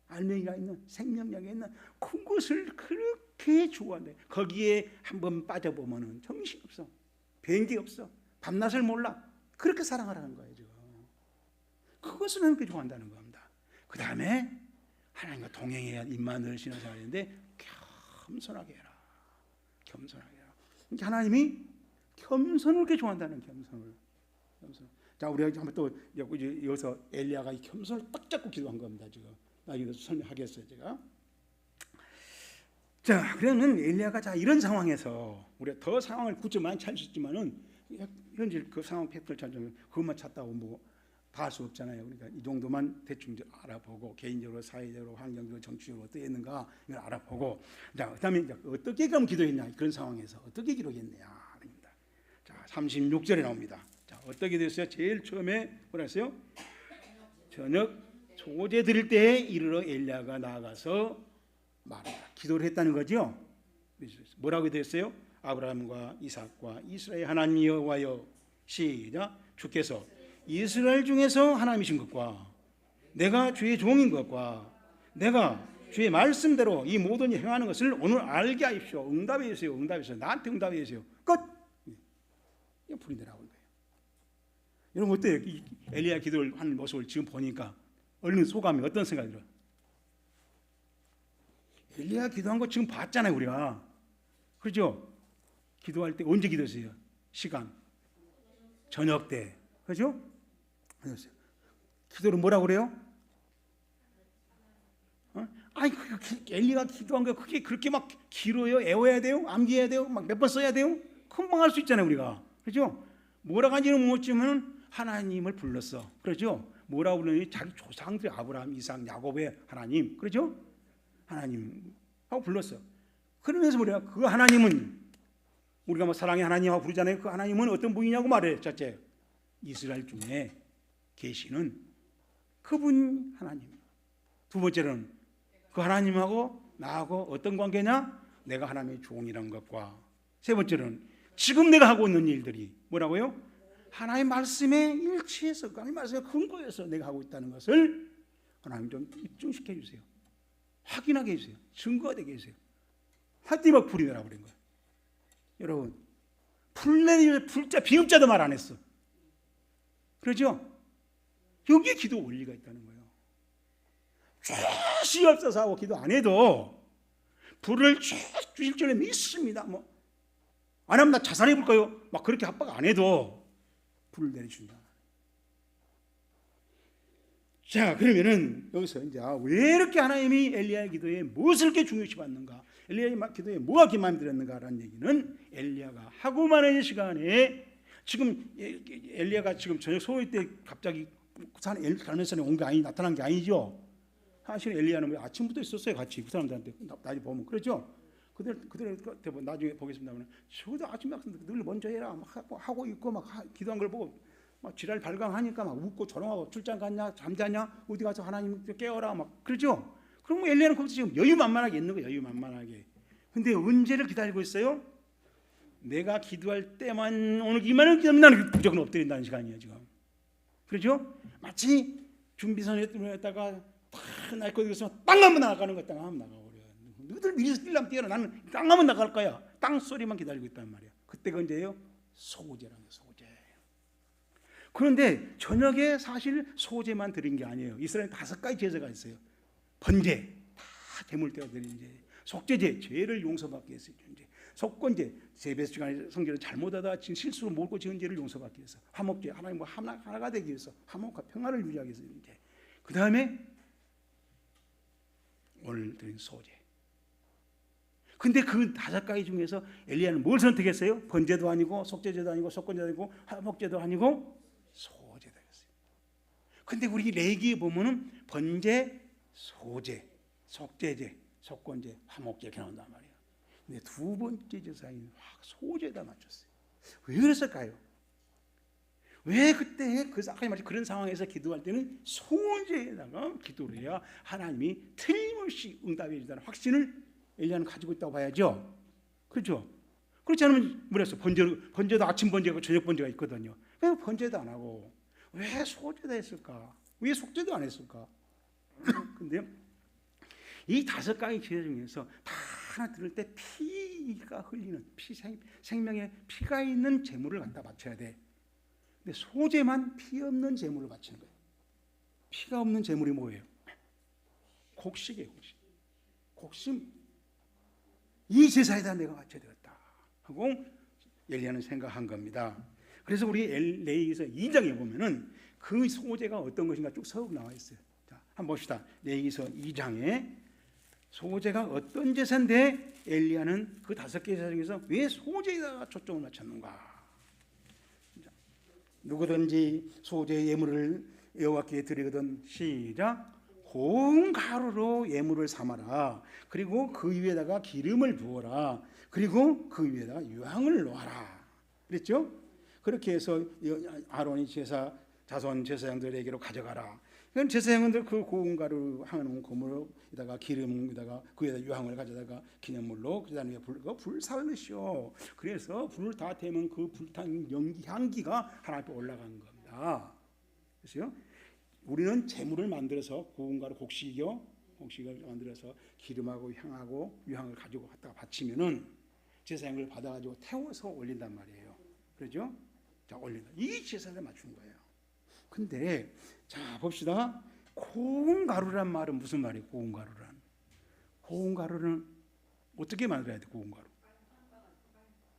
[SPEAKER 1] 알맹이가 있는 생명력이 있는 그것을 그렇게 좋아한다. 거기에 한번 빠져보면은 정신없어. 변기 없어. 밤낮을 몰라. 그렇게 사랑하라는 거예요. 지금. 그것을 그렇게 좋아한다는 겁니다. 그 다음에 하나님과 동행해야 입만 늘 신앙생활인데 겸손하게 해라. 겸손하게 해라. 그러니까 하나님이 겸손을 그렇게 좋아한다는 겸손을. 자, 우리가 한번 또 여기서 엘리야가 이 겸손을 딱 잡고 기도한 겁니다. 지금 나중에 설명하겠어요, 제가. 자, 그러면 엘리야가 자 이런 상황에서 우리가 더 상황을 굳이 많이 찾을 수 있지만은 현재 그 상황 팩트를 찾으면 그것만 찾다고 뭐 다 할 수 없잖아요. 그러니까 이 정도만 대충 알아보고 개인적으로, 사회적으로, 환경적으로, 정치적으로 어떻게 했는가 이걸 알아보고 자, 그다음에 이제 어떻게 그럼 기도했냐 그런 상황에서 어떻게 기도했냐. 자, 36절에 나옵니다. 자, 어떻게 됐어요? 제일 처음에 뭐라 했어요? 저녁 소제 드릴 때에 이르러 엘리야가 나아가서 말하라. 기도를 했다는 거죠. 뭐라고 됐어요? 아브라함과 이삭과 이스라엘 하나님 여호와여, 시작. 주께서 이스라엘 중에서 하나님이신 것과 내가 주의 종인 것과 내가 주의 말씀대로 이 모든 일 행하는 것을 오늘 알게 하십시오. 응답해 주세요. 응답해 주세요. 나한테 응답해 주세요. 끝. 이거 불이 내려오는 거예요. 여러분 어때요? 엘리야 기도를 하는 모습을 지금 보니까 얼른 소감이 어떤 생각이 들어요? 엘리야 기도한 거 지금 봤잖아요, 우리가. 그렇죠? 기도할 때 언제 기도했어요? 시간. 저녁 때. 그렇죠? 기도를 뭐라고 그래요? 아니, 엘리가 기도한 거 그게 그렇게 막 길어요? 애워야 돼요? 암기해야 돼요? 막 몇 번 써야 돼요? 금방 할 수 있잖아요, 우리가. 그렇죠? 뭐라고 하는지는 모르지만 하나님을 불렀어. 그렇죠? 뭐라고 불렀니? 자기 조상들 아브라함, 이삭, 야곱의 하나님. 그렇죠? 하나님 하고 불렀어. 그러면서 우리가 그 하나님은 우리가 뭐 사랑의 하나님 하고 부르잖아요. 그 하나님은 어떤 분이냐고 말해. 첫째, 이스라엘 중에 계시는 그분 하나님. 두 번째는 그 하나님하고 나하고 어떤 관계냐? 내가 하나님의 종이라는 것과 세 번째는 지금 내가 하고 있는 일들이 뭐라고요? 하나님의 말씀에 일치해서 하나님의 말씀에 근거해서 내가 하고 있다는 것을 하나님 좀 입증시켜 주세요. 확인하게 해주세요. 증거가 되게 해주세요. 하더니 막 불이 내려버린 거예요. 여러분, 불자 비읍자도 말 안 했어. 그렇죠? 여기에 기도 원리가 있다는 거예요. 죄시 없어서 하고 기도 안 해도 불을 주실 줄에 믿습니다. 뭐 안 하면 나 자살해 볼까요? 막 그렇게 합박 안 해도 불을 내려준다. 자, 그러면은 여기서 이제 왜 이렇게 하나님이 엘리야의 기도에 무엇을 이렇게 중요시 받는가? 엘리야의 기도에 뭐가 이렇게 마음에 들었는가라는 얘기는 엘리야가 하고 많은 시간에 지금 엘리야가 지금 저녁 소위 때 갑자기 갈멜산에 온 게 나타난 게 아니죠. 사실 엘리야는 아침부터 있었어요, 같이 그 사람들한테. 나중에 보면 그렇죠. 그들 나중에 보겠습니다만 저도 아침 약속 늘 먼저 해라 막 하고 있고 막 기도한 걸 보고 막 지랄 발광하니까 막 웃고 조롱하고 출장 갔냐 잠자냐 어디 가서 하나님 깨워라 막 그러죠. 그럼 엘리야는 거기서 지금 여유만만하게 있는 거예요. 여유만만하게. 근데 언제를 기다리고 있어요? 내가 기도할 때만 오늘 이만한 기도하면 나는 무조건 엎드린다는 시간이에요 지금. 그렇죠? 마치 준비선에 들어갔다가 날 거기 있으면 땅 한번 나가는 거 땅 한번 나가버려. 너희들 미리서 뛰려면 뛰어라. 나는 땅 한번 나갈 거야. 땅 소리만 기다리고 있단 말이야. 그때가 언제예요? 소제라는 거, 소제. 그런데 저녁에 사실 소제만 드린 게 아니에요. 이스라엘 5가지 제사가 있어요. 번제, 다 대물대가 드린 제, 속죄제, 죄를 용서받기 위해서 이제 속건제, 세배스 시간에 성전을 잘못하다 실수로 몰고 지은 죄를 용서받기 위해서, 화목제, 하나님과 하나가 되기 위해서 화목과 평화를 유지하기 위해서 이제 그 다음에 오늘 드린 소제. 근데 그 5가지 중에서 엘리야는 뭘 선택했어요? 번제도 아니고 속죄제도 아니고 속건제도 아니고 화목제도 아니고 소제도 했어요. 근데 우리 레위기에 보면은 번제, 소제, 속죄제, 속건제, 화목제 이렇게 나온단 말이에요. 근데 두 번째 제사인 소제에다 맞췄어요. 왜 그랬을까요? 왜 그때 아까 말씀 그런 상황에서 기도할 때는 소제에다가 기도를 해야 하나님이 틀림없이 응답해 주다는 확신을 엘리야는 가지고 있다고 봐야죠. 그렇죠? 그렇지 않으면 뭐랬어? 번제도 아침 번제고 저녁 번제가 있거든요. 왜 번제도 안 하고 왜 소제도 했을까? 왜 속죄도 안 했을까? 근데 이 5가지 제사 중에서 다 하나 들을 때 피가 흘리는 생명의 피가 있는 제물을 갖다 바쳐야 돼. 근데 소제만 피 없는 제물을 바치는 거예요. 피가 없는 제물이 뭐예요? 곡식이에요. 곡식. 이 제사에다 내가 바쳐야 되겠다 하고 엘리야는 생각한 겁니다. 그래서 우리 레위기서 2장에 보면은 그 소제가 어떤 것인가 쭉 서로 나와 있어요. 자, 한번 봅시다. 레위기서 2장에 소제가 어떤 제사인데 엘리야는 그 5개 제사 중에서 왜 소제에다가 초점을 맞췄는가? 누구든지 소제의 예물을 여호와께 드리거든 시작. 고운 가루로 예물을 삼아라. 그리고 그 위에다가 기름을 부어라. 그리고 그 위에다가 유향을 놓아라. 그랬죠? 그렇게 해서 아론이 자손 제사장들에게로 가져가라. 그럼 제사장들 그 고운 가루 하는 고물에다가 기름에다가 그 위에다 유황을 가져다가 기념물로 그다음에 불살르시오. 그래서 불을 다 태우면 그 불탄 연기 향기가 하나님 앞에 올라가는 겁니다. 그래서 우리는 제물을 만들어서 고운 가루 곡식을 만들어서 기름하고 향하고 유황을 가지고 갖다가 바치면은 제사장을 받아가지고 태워서 올린단 말이에요. 그렇죠? 자, 올린다. 이 제사를 맞춘 거예요. 근데 자 봅시다. 고운 가루란 말은 무슨 말이에요? 고운 가루는 어떻게 만들어야 돼? 고운 가루.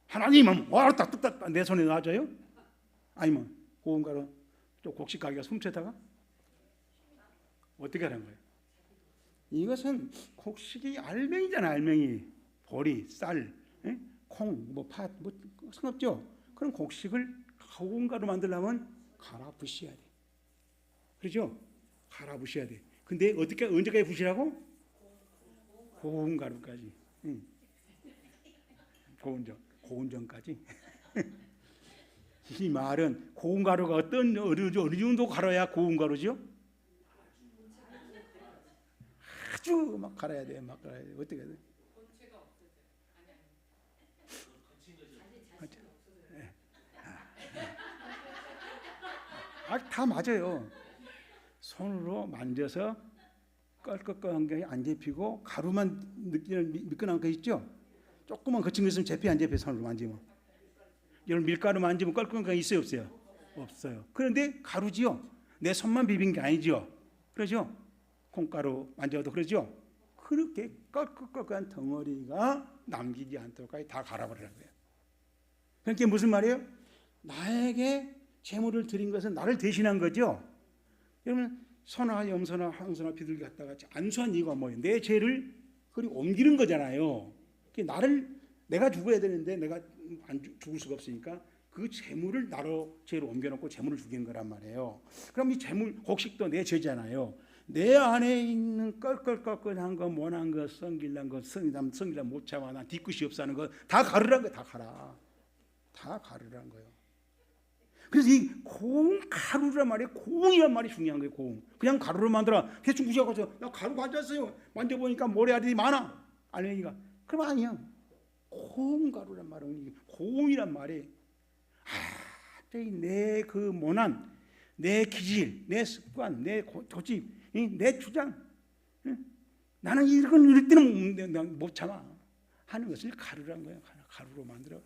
[SPEAKER 1] 하나님은 딱딱딱 내 손에 놔줘요? 아니면 고운 가루 또 곡식 가게가 훔쳐다가 어떻게 하는 거예요? 이것은 곡식이 알맹이잖아. 알맹이, 보리, 쌀, 콩, 팥, 상관없죠. 그런 곡식을 고운 가루 만들려면 갈아 부셔야 돼. 그렇죠? 갈아 부셔야 돼. 근데 언제까지 부시라고? 고운 가루까지. 고운전까지. 이 말은 고운 가루가 어느 정도 갈아야 고운 가루죠? 아주 막 갈아야 돼. 어떻게 해야 돼? 다 맞아요. 손으로 만져서 껄껄껄한 게 안 잡히고 가루만 미끈한 거 있죠? 조금만 거친 거 있으면 잡혀 안 잡혀. 손으로 만지면. 여러분 밀가루 만지면 껄껄한 거 있어요 없어요? 없어요. 그런데 가루지요. 내 손만 비빈 게 아니죠. 그러죠? 콩가루 만져도 그러죠? 그렇게 껄껄껄한 덩어리가 남기지 않도록 다 갈아버리라는 거예요. 그러니까 무슨 말이에요? 나에게 제물을 드린 것은 나를 대신한 거죠. 여러분 소나 염소나 황소나 비둘기 갖다가 안수한 이유가 뭐예요? 내 죄를 그리 옮기는 거잖아요. 내가 죽어야 되는데 내가 죽을 수가 없으니까 그 제물을 나로 죄로 옮겨놓고 제물을 죽인 거란 말이에요. 그럼 이 제물 곡식도 내 죄잖아요. 내 안에 있는 껄껄껄껄한 거, 모난 거, 성질난 거, 성질난 못 참아, 난 뒤끝이 없사는 거 다 가르란 거, 다 가르란 거예요. 그래서 이 고운 가루란 말이에요. 고운이란 말이 중요한 거예요. 고운. 그냥 가루로 만들어 대충 부셔가지고 나 가루 가져왔어요. 만져보니까 모래알이 많아. 알맹이가. 그럼 아니야. 고운 가루란 말은 고운이란 말이 내 그 모난, 내 기질, 내 습관, 내 고집, 내 주장. 나는 이럴 때는 못 참아 하는 것을 가루란 거예요. 가루로 만들어.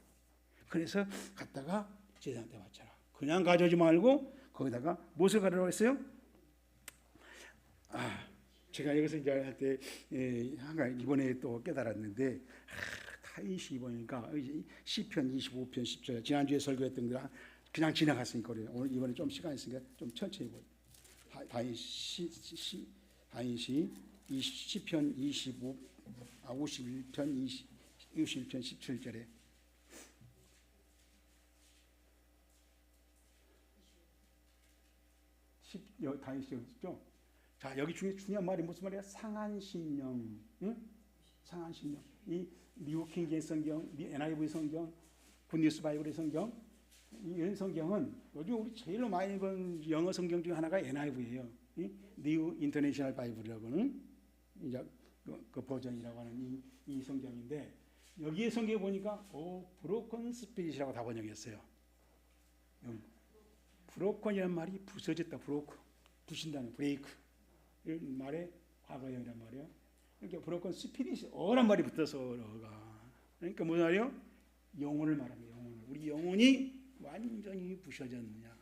[SPEAKER 1] 그래서 갖다가 제사한테 바쳐라. 그냥 가져오지 말고 거기다가 무엇을 가루라고 했어요? 제가 여기서 이제 할 때 이번에 또 깨달았는데 타이시 보니까 시편 25편 10절 지난주에 설교했던 거 그냥 지나갔으니까 그래요. 오늘 이번에 좀 시간 있으니까 좀 천천히 보요. 다윗이 시편 51편 17절에 다윗이 있죠. 자 여기 중요한 말이 무슨 말이야? 상한 심령, 상한 심령. 이 미국 킹제임스 성경, NIV 성경, 굿뉴스 바이블의 성경, 이런 성경은 요즘 우리 제일 많이 본 영어 성경 중에 하나가 NIV예요. New International Bible이라고는 이제 그 버전이라고 하는 이 성경인데 여기에 성경에 보니까 브로큰 스피릿이라고 다 번역했어요. 브로큰이란 말이 부서졌다. 부신다는 브레이크 이런 말의 과거형이란 말이에요. 그러니까 브로큰 스피릿이 어란 말이 붙어서 그러니까 무슨 말이에요? 영혼을 말합니다. 우리 영혼이 완전히 부셔졌느냐.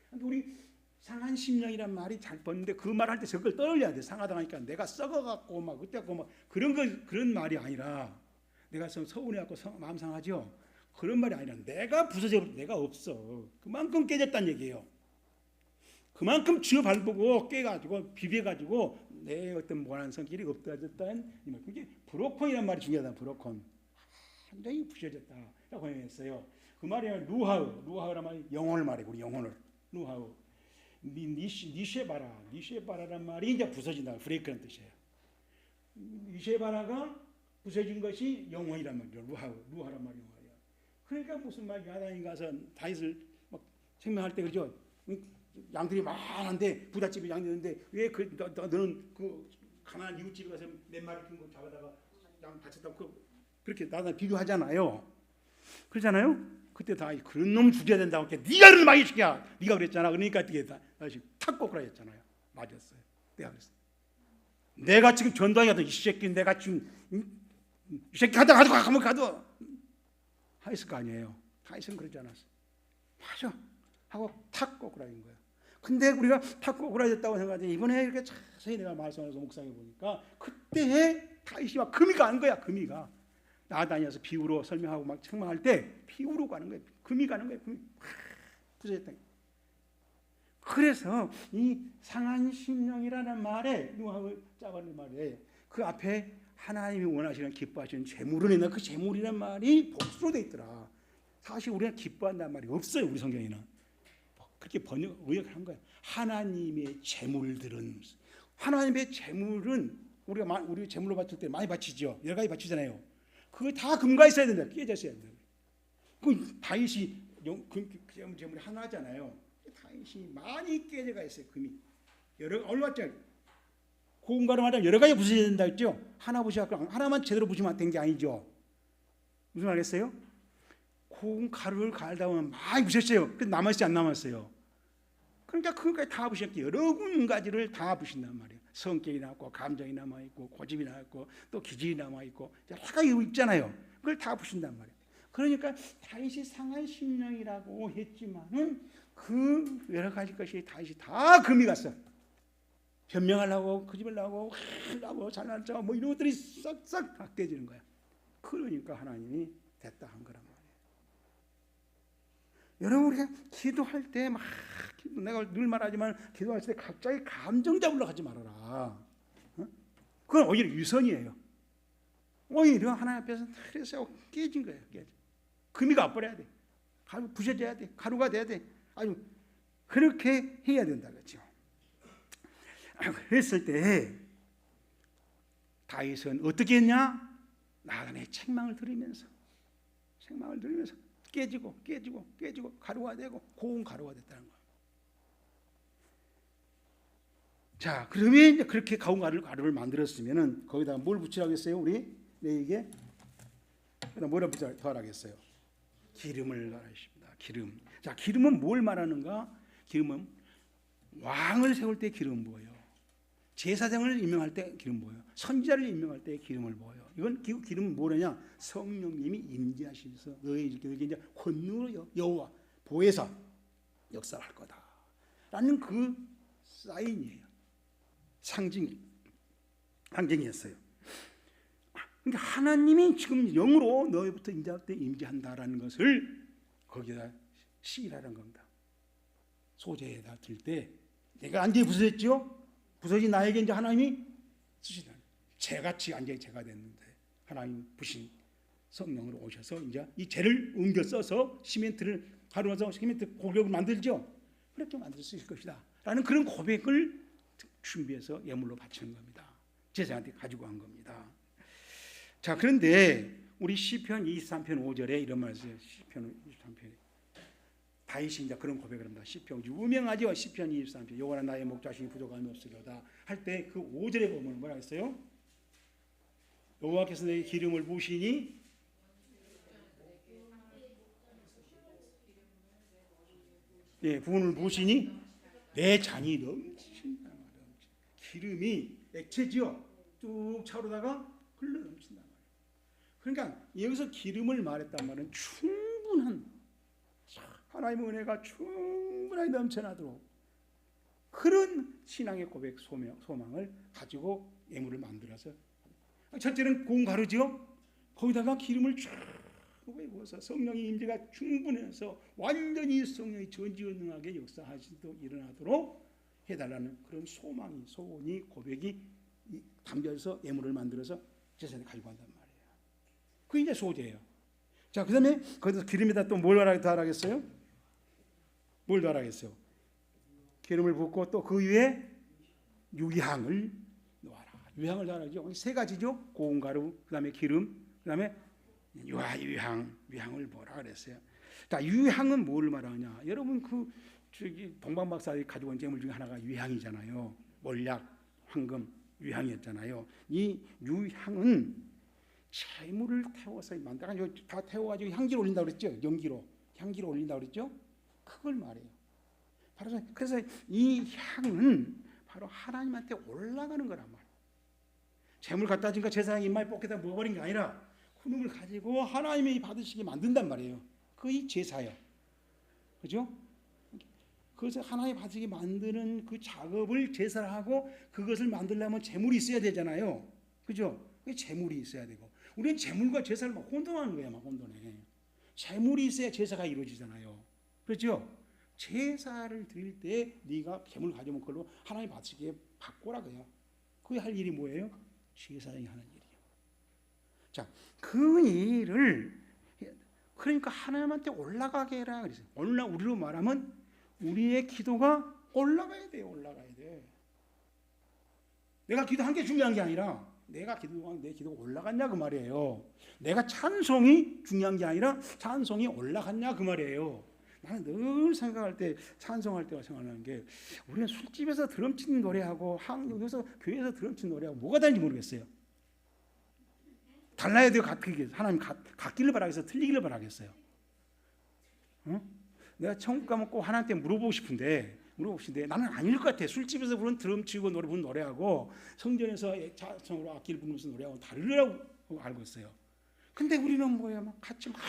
[SPEAKER 1] 그러니까 우리 상한 심령이란 말이 잘 뻗는데 그 말할 때 저걸 떠올려야 돼. 상하다니까 내가 썩어갖고 막 그때갖고 막 그런 말이 아니라 내가 서운해갖고 마음 상하죠. 그런 말이 아니라 내가 부서져 내가 없어. 그만큼 깨졌다는 얘기예요. 그만큼 쥐어 밟고 깨가지고 비벼가지고 내 어떤 모난 성질이 없어졌다는 이 말. 그게 브로콘이란 말이 중요하다. 브로콘. 완전히 부셔졌다라고 번역했어요. 그 말이 루하우란 말이 영혼을 말이고 우리 영혼을 루하우. 니쉐바라란 말이 이제 부서진다. 브레이크라는 뜻이에요. 니쉐바라가 부서진 것이 영혼이란 말이죠. 루하란 말이 영혼이에요. 그러니까 무슨 말이야? 하나님 가서 다윗을 생명할 때 그러죠. 양들이 많은데 부잣집에 양이 있는데 왜 너는 그 가난한 이웃집에 가서 몇 마리 큰 거 잡아다가 양 바쳤다 그렇게 나랑 비교하잖아요. 그러잖아요. 그때 다 그런 놈 죽여야 된다고 했 네가 그런 많이 죽여. 네가 그랬잖아. 그러니까 이게 다시 탁 꼬꾸라 했잖아요. 맞았어요. 내가 그랬어요. 내가 지금 전도하게 하던 이 새끼 내가 지금 이 새끼 가다 가면 가도 했을 거 아니에요. 다윗은 그러지 않았어. 맞아 하고 탁 꼬꾸라진 거예요. 근데 우리가 탁 꼬꾸라졌다고 생각하는데 이번에 이렇게 자세히 내가 말씀하면서 묵상해 보니까 그때의 다윗이 막 금이 가는 거야. 금이 가. 나다니엘서 비유로 설명하고 막 책망할 때 비유로 가는 거예요. 금이 가는 거예요. 금이 부서졌다. 그래서 이 상한 심령이라는 말에 누구하고 짜가는 말에 그 앞에 하나님이 원하시는 기뻐하시는 재물은 있나 그 재물이라는 말이 복수로 돼 있더라. 사실 우리가 기뻐한다는 말이 없어요. 우리 성경에는 그렇게 의역한 거예요. 하나님의 재물들은 우리가 우리 재물로 바칠 때 많이 바치죠. 여러 가지 바치잖아요. 그거 다 금가 있어야 된다. 깨져 있어야 된다. 그 다윗이 그 재물이 하나잖아요. 다윗이 많이 깨져가 있어요. 금이 얼마 짜리 고운가루 하자면 여러 가지 부셔야 된다 했죠. 하나 부셔갖고 하나만 제대로 부시면 된 게 아니죠. 무슨 말겠어요? 고운 가루를 갈다 보면 많이 부셨어요. 근데 남았지 안 남았어요. 그러니까 그것까지 다 부셨기 여러 가지를 다 부신단 말이에요. 성격이 남고 감정이 남아있고 고집이 남아있고 또 기질이 남아있고 여러 가지 있잖아요. 그걸 다 부신단 말이에요. 그러니까 다윗이 상한 심령이라고 했지만은 그 여러 가지 것이 다윗이 다 금이 갔어. 변명하려고 거짓말하고 하려고 잘난 척 뭐 이런 것들이 싹싹 다 깨지는 거야. 그러니까 하나님이 됐다 한 거란 말이에요. 여러분 우리가 기도할 때 막 내가 늘 말하지만 기도할 때 갑자기 감정 잡으러 가지 말아라. 그건 오히려 유선이에요. 오히려 하나님 앞에서 그래서 깨진 거예요. 금이 가버려야 돼. 가루 부셔져야 돼. 가루가 돼야 돼. 아주 그렇게 해야 된다 그렇죠. 그랬을 때 다윗은 어떻게 했냐? 나단의 책망을 들으면서 깨지고 가루가 되고 고운 가루가 됐다는 거예요. 자, 그러면 이제 그렇게 고운 가루를 만들었으면은 거기다가 뭘 붙이라고 했어요? 우리 내에게 뭐라 더하라겠어요? 기름을 더하십니다. 기름. 자, 기름은 뭘 말하는가? 기름은 왕을 세울 때 기름 부어요. 제사장을 임명할 때 기름 부어요. 선지자를 임명할 때 기름을 부어요. 이건 기름은 뭐냐냐? 성령님이 임재하셔서 너희에게 이제 권능으로 여호와 보혜사 역사할 거다라는 그 사인이에요. 상징이었어요. 그러니까 하나님이 지금 영으로 너희부터 임재할 때 임재한다라는 것을 거기다 시인하는 겁니다. 소재에다 들 때 내가 완전히 부서졌죠? 부서진 나에게 이제 하나님이 쓰시다. 재같이 완전히 재가 됐는데 하나님 부신 성령으로 오셔서 이제 이 재를 옮겨 써서 시멘트를 가루어서 시멘트 고력을 만들죠. 그렇게 만들 수 있을 것이다 라는 그런 고백을 준비해서 예물로 바치는 겁니다. 제사한테 가지고 간 겁니다. 자, 그런데 우리 시편 23편 5절에 이런 말을 써요. 시편 23편에 다윗이 이제 그런 고백을 합니다. 시편 유명하죠. 시편 23편 여호와는 나의 목자시니 부족함이 없으리로다 할 때 그 5절에 보면 뭐라 했어요? 여호와께서 내 기름을 부으시니 부은을 부으시니 내 잔이 넘친다. 기름이 액체지요. 쭉 차오르다가 흘러 넘친단 말이에요. 그러니까 여기서 기름을 말했단 말은 충분한 하나님의 은혜가 충분하게 넘쳐나도록 그런 신앙의 고백 소망을 가지고 예물을 만들어서 첫째는 고운 가루죠. 거기다가 기름을 쫙 부어서 성령의 임재가 충분해서 완전히 성령이 전지전능하게 역사하시도록 일어나도록 해달라는 그런 소원이 고백이 담겨서 예물을 만들어서 제사에 가지고 간단 말이에요. 그게 이제 소재예요. 자, 그 다음에 거기서 기름에다 또 뭘 더하라겠어요? 뭘 더하라겠어요? 기름을 붓고 또 그 위에 유향을 놓아라. 유향을 더하라죠. 세 가지죠. 고운 가루, 그 다음에 기름, 그 다음에 유향을 뭐라 그랬어요? 자, 유향은 뭘 말하냐? 여러분 그 저기 동방박사들이 가지고 온 재물 중에 하나가 유향이잖아요. 몰약, 황금, 유향이었잖아요. 이 유향은 재물을 태워서 만들어. 다 태워가지고 향기를 올린다 그랬죠. 연기로 향기를 올린다 그랬죠. 그걸 말해요. 바로 그래서 이 향은 바로 하나님한테 올라가는 거란 말이에요. 재물 갖다 주니까 제사장 입마에 뽑겠다 먹어버린 게 아니라 그놈을 가지고 하나님이 받으시게 만든단 말이에요. 그게 제사예요. 그죠? 그래서 하나님 받으시게 만드는 그 작업을 제사를 하고 그것을 만들려면 재물이 있어야 되잖아요. 그죠? 그 재물이 있어야 되고 우리는 재물과 제사를 막 혼돈하는 거야. 막 혼돈해. 재물이 있어야 제사가 이루어지잖아요. 그렇죠? 제사를 드릴 때 네가 재물 가져오면 그걸로 하나님 받으시게 바꿔라 그래요. 그게 할 일이 뭐예요? 제사장이 하는 일이에요. 자, 그 일을 그러니까 하나님한테 올라가게 해라 그랬어요. 우리로 말하면 우리의 기도가 올라가야 돼요. 올라가야 돼. 내가 기도한 게 중요한 게 아니라 내가 기도한 내 기도가 올라갔냐 그 말이에요. 내가 찬송이 중요한 게 아니라 찬송이 올라갔냐 그 말이에요. 나는 늘 생각할 때 찬송할 때가 생각나는 게 우리는 술집에서 드럼친 노래하고 여기서 교회에서 드럼친 노래하고 뭐가 다른지 모르겠어요. 달라야 돼요. 하나님 같기를 바라겠어요. 틀리기를 바라겠어요. 응? 내가 천국 가면 꼭 하나님한테 물어보고 싶은데 나는 아닐 것 같아. 술집에서 부르는 드럼 치고 부르는 노래하고 성전에서 자성으로 악기를 부르면서 노래하고 다르다고 알고 있어요. 근데 우리는 뭐야 막 같이 막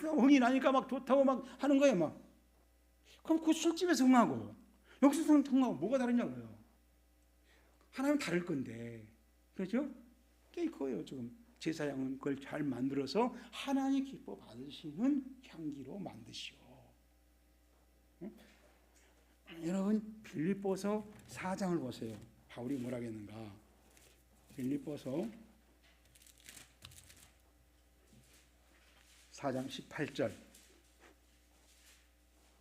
[SPEAKER 1] 흥이 나니까 막 좋다고 막 하는 거예요. 막 그럼 그 술집에서 흥하고 여기서 흥하고 뭐가 다르냐고요. 하나님은 다를 건데 그렇죠? 그게 그거예요. 지금 제사장은 그걸 잘 만들어서 하나님 기뻐 받으시는 향기로 만드시오. 응? 여러분 빌립보서 4장을 보세요. 바울이 뭐라고 했는가? 빌립보서 4장 18절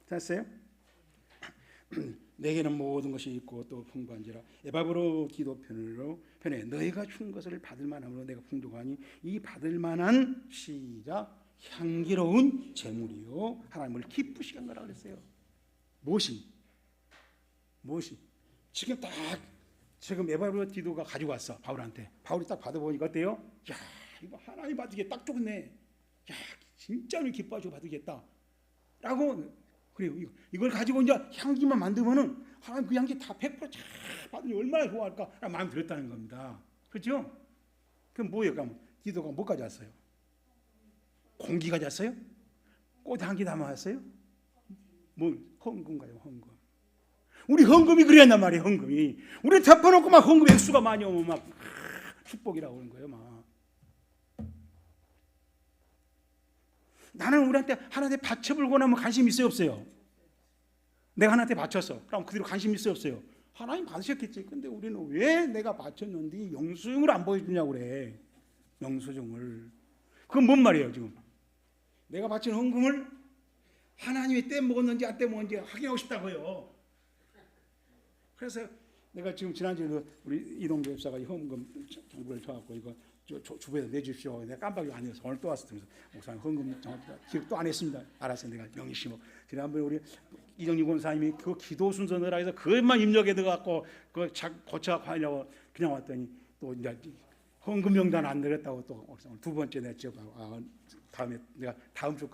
[SPEAKER 1] 됐어요? 내게는 모든 것이 있고 또 풍부한지라 에바브로 기도 편에 너희가 준 것을 받을 만함으로 내가 풍족하니 이 받을 만한 시작 향기로운 제물이요 하나님을 기쁘시게 한 거라고 그랬어요. 무엇이 지금 에바브로 기도가 가지고 왔어. 바울한테. 바울이 딱 받아보니까 어때요? 야 이거 하나님 받으기에 딱 좋네. 야 진짜로 기뻐하시고 받으겠다 라고. 그래요. 이걸 가지고 이제 향기만 만들면은 하나님 그 향기 다 100% 쫙 받으니 얼마나 좋아할까 라는 마음이 들었다는 겁니다. 그렇죠? 그럼 뭐예요? 그럼 기도가 뭐 가져왔어요? 공기 가져왔어요? 꽃향기 담아왔어요? 뭐 헌금 가요. 헌금. 우리 헌금이 그랬단 말이에요. 헌금이 우리 덮어놓고 막 헌금 액수가 많이 오면 막 축복이라고 하는 거예요. 막 나는 우리한테 하나님한테 바쳐불고 나면 관심 있어요 없어요? 내가 하나님한테 바쳤어. 그럼 그대로 관심 있어요 없어요? 하나님 받으셨겠지. 근데 우리는 왜 내가 바쳤는데 영수증을 안 보여주냐고 그래. 영수증을. 그건 뭔 말이에요 지금? 내가 바친 헌금을 하나님이 떼먹었는지 안 떼먹었는지 확인하고 싶다고요. 그래서 내가 지금 지난주에 우리 이동규 집사가 이 헌금 정보를 줘갖고 이거 주부에서 내주십시오. 내가 깜빡이 안 해서 오늘 또 왔을 때면서 목사님 헌금 기록도 안 했습니다. 알았어요. 내가 명심하고 지난번에 우리 이정희 권사님이 그 기도 순서 넣으라 해서 그것만 입력해 들어갖고 그 고쳐갖고 하려고 그냥 왔더니 또 이제 헌금 명단 안 내렸다고 또 두 번째 냈죠. 다음에 내가 다음 주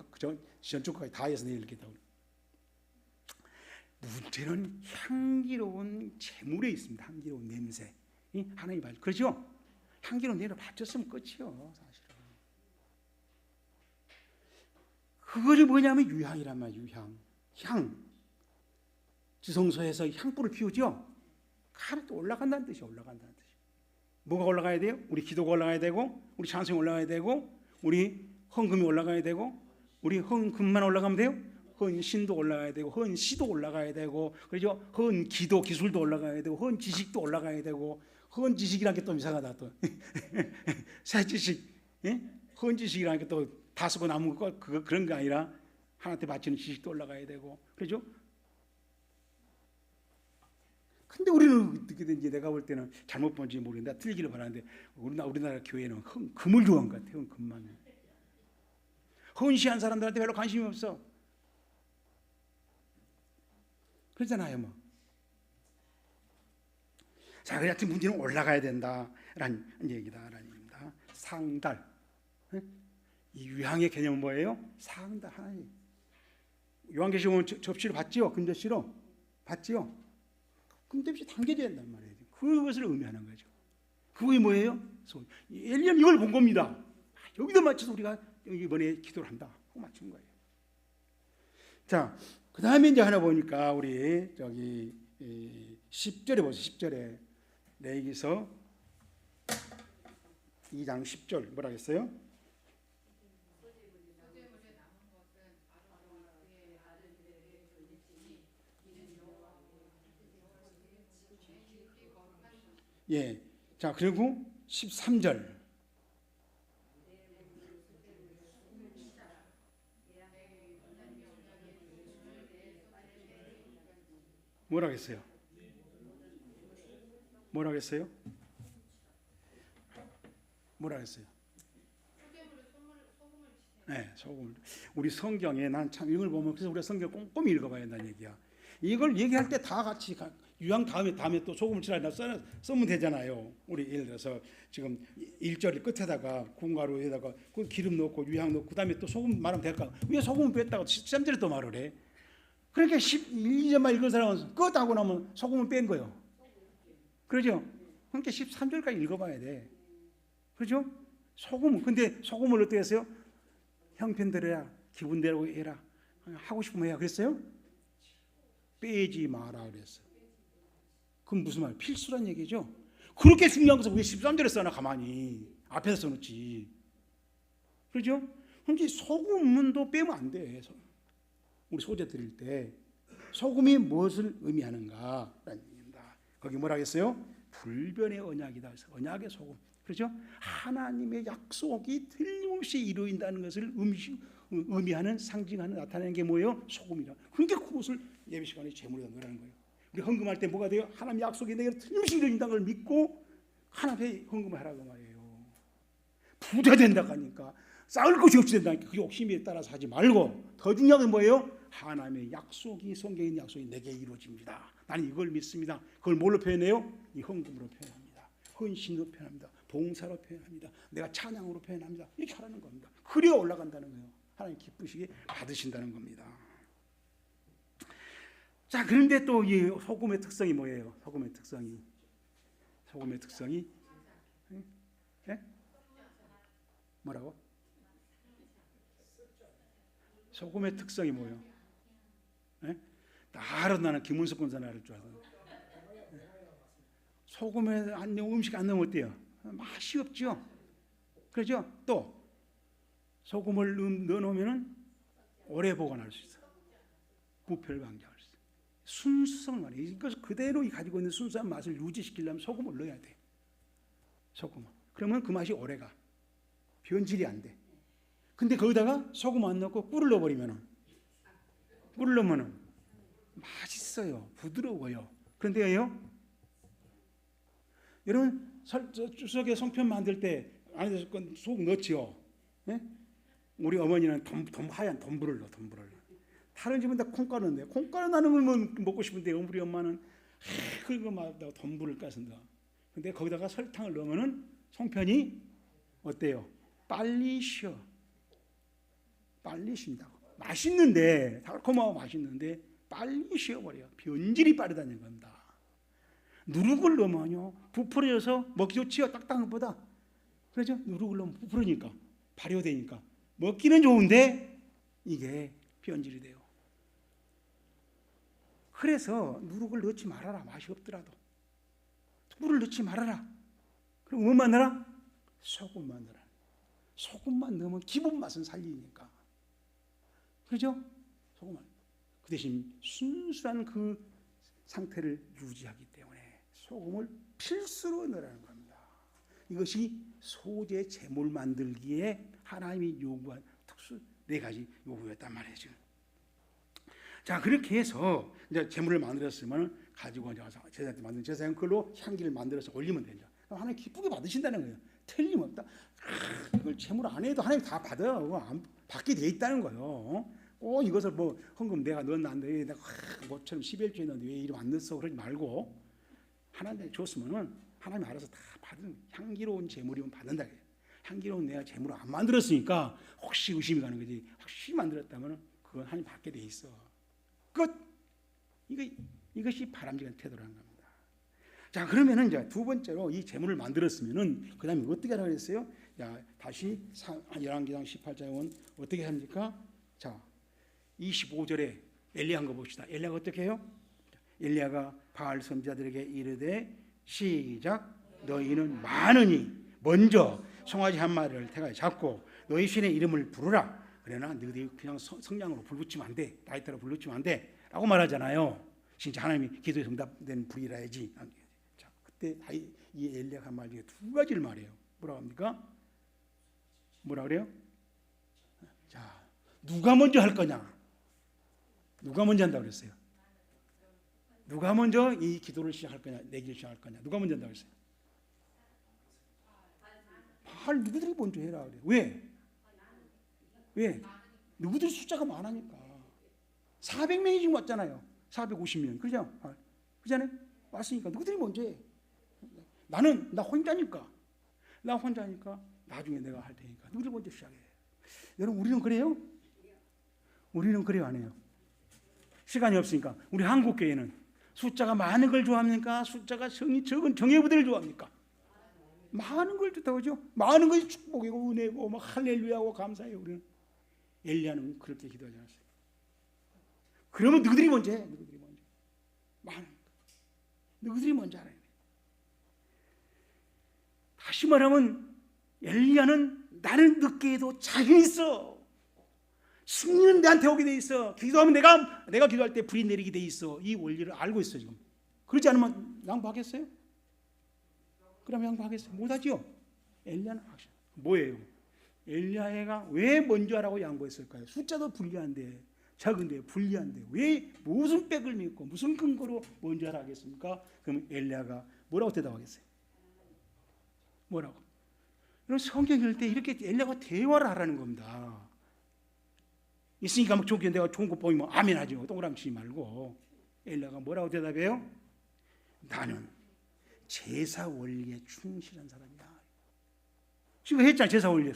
[SPEAKER 1] 전주까지 다 해서 내리겠다고. 문제는 향기로운 재물에 있습니다. 향기로운 냄새. 하나님 말 그렇죠? 향기로운 냄새 받쳤으면 끝이요. 사실은. 그것이 뭐냐면 유향이란 말이에요. 향. 지성소에서 향불을 피우죠. 하나도 올라간다는 뜻이에요. 올라간다는 뜻이. 뭐가 올라가야 돼요? 우리 기도가 올라가야 되고, 우리 찬송이 올라가야 되고, 우리 헌금이 올라가야 되고, 우리 헌금만 올라가면 돼요? 헌신도 올라가야 되고, 헌시도 올라가야 되고, 그렇죠? 헌기도 기술도 올라가야 되고, 헌지식도 올라가야 되고, 헌지식이라는 게 또 이상하다 또. 새 지식, 예? 헌지식이라는 게 또 다 쓰고 남은 거 그런 게 아니라 하나님한테 바치는 지식도 올라가야 되고, 그렇죠? 근데 우리는 어떻게든지 내가 볼 때는 잘못 본지 모르겠는데 틀리기를 바라는데 우리나라 교회는 금을 좋아하는 것 같아요. 금만. 헌시한 사람들한테 별로 관심이 없어. 그렇잖아요, 뭐. 자, 그래서 문제는 올라가야 된다라는 얘기다라는 얘기입니다. 상달. 이 유향의 개념은 뭐예요? 상달 하나님. 요한계시록 접시로 봤지요? 금접시로 봤지요? 금접시 당겨져야 된단 말이에요. 그것을 의미하는 거죠. 그게 뭐예요? 엘리야는 이걸 본 겁니다. 여기다 맞춰서 우리가 이번에 기도를 한다 하고 맞춘 거예요. 자, 그 다음에 이제 하나 보니까 우리 저기 10절에 보세요. 10절에 레위기서 2장 10절 뭐라 했어요? 예. 자, 그리고 13절. 뭐라 했어요? 뭐라 했어요? 뭐라 했어요? 네, 소금을. 우리 성경에 난 참 이걸 보면 그래서 우리가 성경 꼼꼼히 읽어봐야 한다는 얘기야. 이걸 얘기할 때 다 같이 유향 다음에 또 소금을 칠하나 쓰면 되잖아요. 우리 예를 들어서 지금 1절 끝에다가 군가루에다가 그 기름 넣고 유향 넣고 그다음에 또 소금 말하면 될까? 왜 소금을 뺐다고 13절에 또 말을 해? 그러니까 12절만 읽은 사람은 끝하고 나면 소금을 뺀 거예요. 그러죠? 그러니까 13절까지 읽어봐야 돼. 그렇죠? 소금. 근데 소금을 어떻게 했어요? 형편대로 해라. 기분대로 해라. 하고 싶으면 해야 그랬어요? 빼지 마라 그랬어요. 그건 무슨 말? 필수란 얘기죠. 그렇게 중요한 것을 왜 13절에 써놔 가만히. 앞에서 써놓지. 그렇죠? 그런데 소금도 빼면 안 돼. 우리 소재 드릴 때 소금이 무엇을 의미하는가라는 얘기입니다. 거기 뭐라 했어요? 불변의 언약이다. 그래서 언약의 소금. 그렇죠? 하나님의 약속이 틀림없이 이루어진다는 것을 의미하는 상징하는 나타내는 게 뭐예요? 소금이라. 그러니까 그것을 예배 시간에 제물에다 넣으라는 거예요. 우리 헌금할 때 뭐가 돼요? 하나님 약속이 내게 틀림없이 이루어진다는 걸 믿고 하나님의 헌금을 하라고 말이에요. 부자 된다고 하니까 쌓을 것이 없이 된다니까 그 욕심에 따라서 하지 말고 더 중요한 건 뭐예요? 하나님의 약속이 성경에 있는 약속이 내게 이루어집니다. 나는 이걸 믿습니다. 그걸 뭘로 표현해요? 이 헌금으로 표현합니다. 헌신으로 표현합니다. 봉사로 표현합니다. 내가 찬양으로 표현합니다. 이렇게 하라는 겁니다. 그래야 올라간다는 거예요. 하나님 기쁘시게 받으신다는 겁니다. 자, 그런데 또 이 소금의 특성이 뭐예요? 소금의 특성이 네? 뭐라고? 소금의 특성이 뭐예요? 네? 나를 나는 김은석 권사는 알 줄 알았는데 소금에 음식 안 넣으면 어때요? 맛이 없죠. 그렇죠? 또 소금을 넣어놓으면 오래 보관할 수 있어요. 부패를 방지할 수 있어요. 순수성을 말해요. 이것을 그대로 가지고 있는 순수한 맛을 유지시키려면 소금을 넣어야 돼. 소금을. 그러면 그 맛이 오래가. 변질이 안 돼. 근데 거기다가 소금 안 넣고 꿀을 넣어버리면은 꿀을 넣으면은 맛있어요. 부드러워요. 그런데요, 여러분 추석에 송편 만들 때 안에 소금 넣지요. 네? 우리 어머니는 하얀 덤불을 넣어. 다른 집은 다 콩가루 넣는데 콩가루 나는 건 먹고 싶은데 우리 엄마는 그거 막 덤불을 까서 넣어. 근데 거기다가 설탕을 넣으면은 송편이 어때요? 빨리 쉬어. 빨리 쉰다고. 맛있는데 달콤하고 맛있는데 빨리 쉬어버려요. 변질이 빠르다는 겁니다. 누룩을 넣으면요 부풀어져서 먹기 좋지요. 딱딱한 것보다. 그렇죠? 누룩을 넣으면 부풀으니까 발효되니까 먹기는 좋은데 이게 변질이 돼요. 그래서 누룩을 넣지 말아라. 맛이 없더라도 꿀을 넣지 말아라. 그럼 뭐만 넣어라? 소금만 넣어라. 소금만 넣으면 기본 맛은 살리니까. 그렇죠? 소금만. 그 대신 순수한 그 상태를 유지하기 때문에 소금을 필수로 넣으라는 겁니다. 이것이 소재 제물 만들기에 하나님이 요구한 특수 4가지 요구였단 말이죠. 자, 그렇게 해서 이제 제물을 만들었으면 가지고 제사한테 만든 제사용 그걸로 향기를 만들어서 올리면 되죠. 그럼 하나님 기쁘게 받으신다는 거예요. 틀림없다. 이걸 제물 안 해도 하나님 다 받아요. 받게 돼 있다는 거예요. 꼭 이것을 뭐 헌금 내가 넣었는데 내가 뭐처럼 11조에 넣었는데 왜 이름 안 넣었어 그러지 말고 하나님께 줬으면은 하나님 알아서 다 받는 향기로운 제물이면 받는다. 향기로운 내가 제물을 안 만들었으니까 혹시 의심이 가는 거지. 혹시 만들었다면 그건 하나님 받게 돼 있어. 끝. 이것이 바람직한 태도라는 겁니다. 자, 그러면은 이제 두 번째로 이 제물을 만들었으면은 그다음에 어떻게 하라고 했어요? 자, 다시 열왕기상 18장에 보면 어떻게 합니까? 자, 25절에 엘리야 한 거 봅시다. 엘리야가 어떻게 해요? 엘리야가 바알 선지자들에게 이르되 시작. 너희는 많으니 먼저 송아지 한 마리를 태가에 잡고 너희 신의 이름을 부르라. 그러나 너희들이 그냥 성량으로 불붙이면 안 돼. 라이터로 불붙이면 안 돼. 라고 말하잖아요. 진짜 하나님이 기도에 응답된 불이라야지. 자, 그때 이 엘리야가 한 말 중에 두 가지를 말해요. 뭐라고 합니까? 뭐라 그래요? 자, 누가 먼저 할 거냐? 누가 먼저 한다고 그랬어요? 누가 먼저 이 기도를 시작할 거냐? 내기를 시작할 거냐? 누가 먼저 한다고 그랬어요? 누구들이 먼저 해라 그래. 왜? 왜? 누구들 숫자가 많으니까. 400명이 지금 왔잖아요. 450명. 그죠? 그잖아요? 왔으니까 누구들이 먼저 해. 나 혼자니까. 나 혼자니까 나중에 내가 할 테니까 누구들 먼저 시작해. 여러분, 우리는 그래요? 우리는 그래요, 안 해요? 시간이 없으니까. 우리 한국교회는 숫자가 많은 걸 좋아합니까? 숫자가 성이 적은 정예부대를 좋아합니까? 많은 걸 좋다고 하죠. 많은 것이 축복이고 은혜고 막 할렐루야고 감사해요. 우리는. 엘리야는 그렇게 기도하지 않았어요. 그러면 너희들이 먼저 해. 너희들이 먼저. 많으니까. 너희들이 먼저 하라. 다시 말하면 엘리야는 나는 늦게 해도 자신 있어. 승리는 내한테 오게 돼 있어. 기도하면 내가 기도할 때 불이 내리게 돼 있어. 이 원리를 알고 있어 지금. 그렇지 않으면 양보하겠어요? 그럼 양보하겠어요? 못하죠. 엘리야는 확실. 뭐예요? 엘리야가 왜 먼저 하라고 양보했을까요? 숫자도 불리한데, 적은데 불리한데 왜 무슨 백을 믿고 무슨 근거로 먼저 하라 하겠습니까? 그럼 엘리야가 뭐라고 대답하겠어요? 뭐라고? 여러분, 성경 읽을 때 이렇게 엘리야가 대화를 하라는 겁니다. 있으니까 막 내가 좋은 거 보이면 아멘 하죠. 동그라미 치지 말고. 엘리야가 뭐라고 대답해요? 나는 제사 원리에 충실한 사람이야. 지금 했잖아. 제사 원리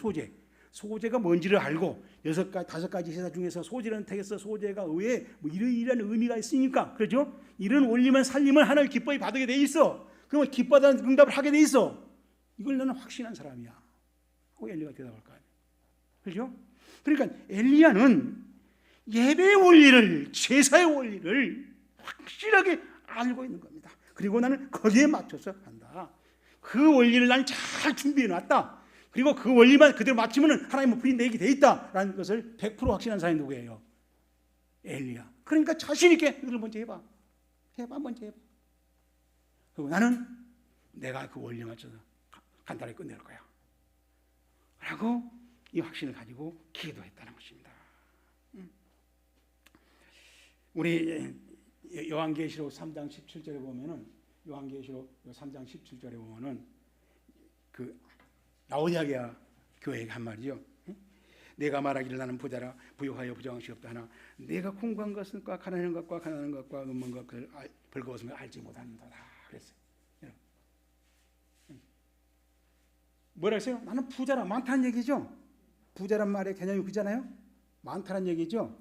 [SPEAKER 1] 소제가 뭔지를 알고 5가지 제사 중에서 소제는 택해서 소제가 왜 뭐 이러이러한 의미가 있으니까, 그렇죠? 이런 원리만 살리면 하나님 기뻐히 받게 돼 있어. 그러면 기뻐하다는 응답을 하게 돼 있어. 이걸 나는 확신한 사람이야 하고 엘리야가 대답할 거 아니에요. 그렇죠? 그러니까 엘리야는 예배의 원리를, 제사의 원리를 확실하게 알고 있는 겁니다. 그리고 나는 거기에 맞춰서 한다. 그 원리를 나는 잘 준비해 놨다. 그리고 그 원리만 그대로 맞추면 하나님은 불이 내게 돼 있다라는 것을 100% 확신한 사람이 누구예요? 엘리야. 그러니까 자신 있게 이걸 먼저 해봐. 먼저 해봐. 그리고 나는 내가 그 원리에 맞춰서 간단하게 끝낼 거야 라고 이 확신을 가지고 기도했다는 것입니다. 우리 요한계시록 3장 17절에 보면은, 요한계시록 3장 17절에 보면은 그 라오디게아 교회에게 한 말이죠. 내가 말하기를 나는 부자라 부유하여 부정한 것이 없다 하나 내가 궁구한 것과 가난한 것과 음먼 것을 벌거벗으며 알지 못하는도다 그랬어요. 뭐라 했어요? 나는 부자라. 많다는 얘기죠. 부자란 말의 개념이 그잖아요. 많다는 얘기죠.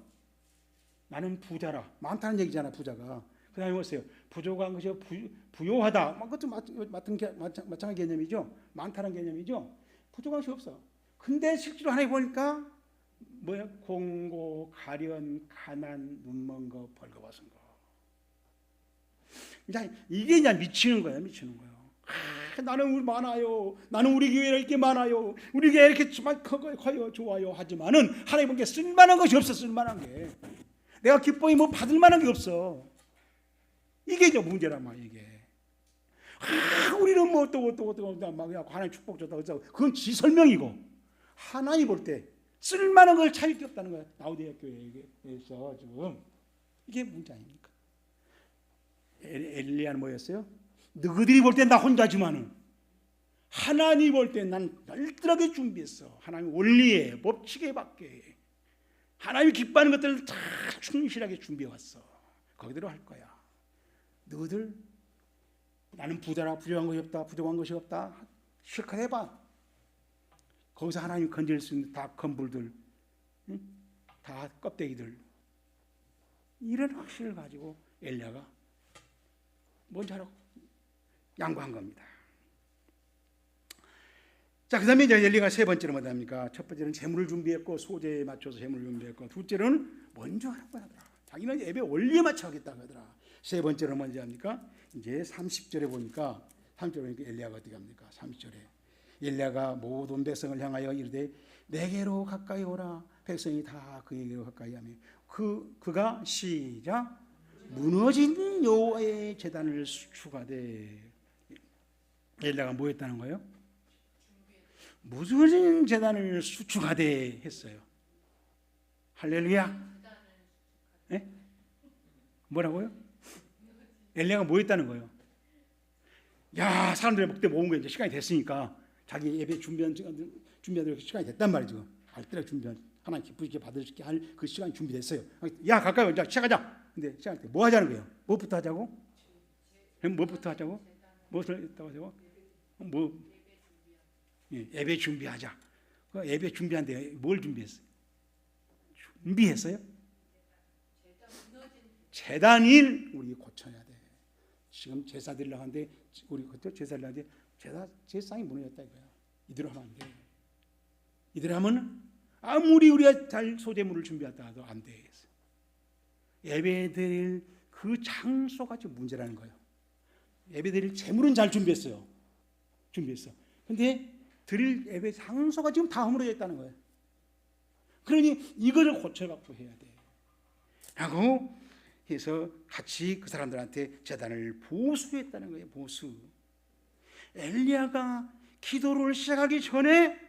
[SPEAKER 1] 나는 부자라. 많다는 얘기잖아. 부자가. 그 다음에 뭐였어요? 부족한 것이 부요하다. 그것도 마찬가지 개념이죠. 많다는 개념이죠. 부족한 것이 없어. 근데 실제로 하나님 보니까 뭐야? 공고, 가련, 가난, 눈먼 거, 벌거벗은 거. 이게 그냥 미치는 거야. 나는 우리 많아요. 나는 우리 교회가 이렇게 많아요. 우리 교회가 이렇게 커요, 좋아요. 하지만은 하나님께 쓸만한 것이 없어. 쓸만한 게. 내가 기뻐히 뭐 받을 만한 게 없어. 이게 이제 문제란 말이야, 이게. 우리는 뭐 어떠고 막 하나님 축복 줬다 그래서 그건 지 설명이고, 하나님 볼 때 쓸만한 걸 찾을 게 없다는 거야. 라오디게아 교회에서 지금 이게 문제 아닙니까? 엘리야는 뭐였어요? 너희들이 볼 때 나 혼자지만은 하나님 볼 때 난 날들하게 준비했어. 하나님 원리에 법칙에 맞게 하나님이 기뻐하는 것들을 다 충실하게 준비해왔어. 거기대로 할 거야. 너희들 나는 부자라 부족한 것이 없다. 부족한 것이 없다. 실컷 해봐. 거기서 하나님 건질 수 있는 다 건불들, 다 껍데기들, 이런 확신을 가지고 엘리야가 뭔지 하라고 양보한 겁니다. 자, 그 다음에 이제 엘리야가 세 번째로 뭐다 합니까? 첫 번째는 재물을 준비했고, 소재에 맞춰서 재물을 준비했고, 둘째로는 먼저 하라고 하더라. 자기는 예배 원리에 맞춰 하겠다고 하더라. 세 번째로 먼저 합니까? 이제 30절에 보니까, 30절에 보니까 엘리야가 어떻게 합니까? 30절에 엘리야가 모든 백성을 향하여 이르되 내게로 가까이 오라. 백성이 다 그에게로 가까이 하며 그가 시작 무너진 여호와의 제단을 수축하되. 엘리야가 뭐 했다는 거예요? 무너진 제단을 수축하되 했어요. 할렐루야. 네? 뭐라고요? 엘리야가 뭐 했다는 거예요? 야, 사람들의 목대 모은 거 이제 시간이 됐으니까 자기 예배 준비한 시간이 됐단 말이죠. 알뜰하게 준비한 하나님 기쁘게 받을 수 있게 할 그 시간이 준비됐어요. 야, 가까이 오자. 시작하자. 근데 시작할 때 뭐 하자는 거예요? 뭐부터 하자고? 뭐부터 하자고? 무엇을 했다고 하자고? 뭐? 예배 준비하자. 예배 준비한데 뭘 준비했어요? 준비했어요? 제단일 우리 고쳐야 돼. 지금 제사 드리려고 하는데 우리 그때 제사 드리려고 하는데 제사상이 무너졌다 이거야. 이대로 하면 안 돼. 이대로 하면 아무리 우리가 잘 소재물을 준비했다 해도 안 돼. 예배 드릴 그 장소가 좀 문제라는 거예요. 예배 드릴 재물은 잘 준비했어요. 근데 드릴 예배 장소가 지금 다 허물어져 있다는 거예요. 그러니 이거를 고쳐갖고 해야 돼. 라고 해서 같이 그 사람들한테 제단을 보수했다는 거예요. 보수. 엘리야가 기도를 시작하기 전에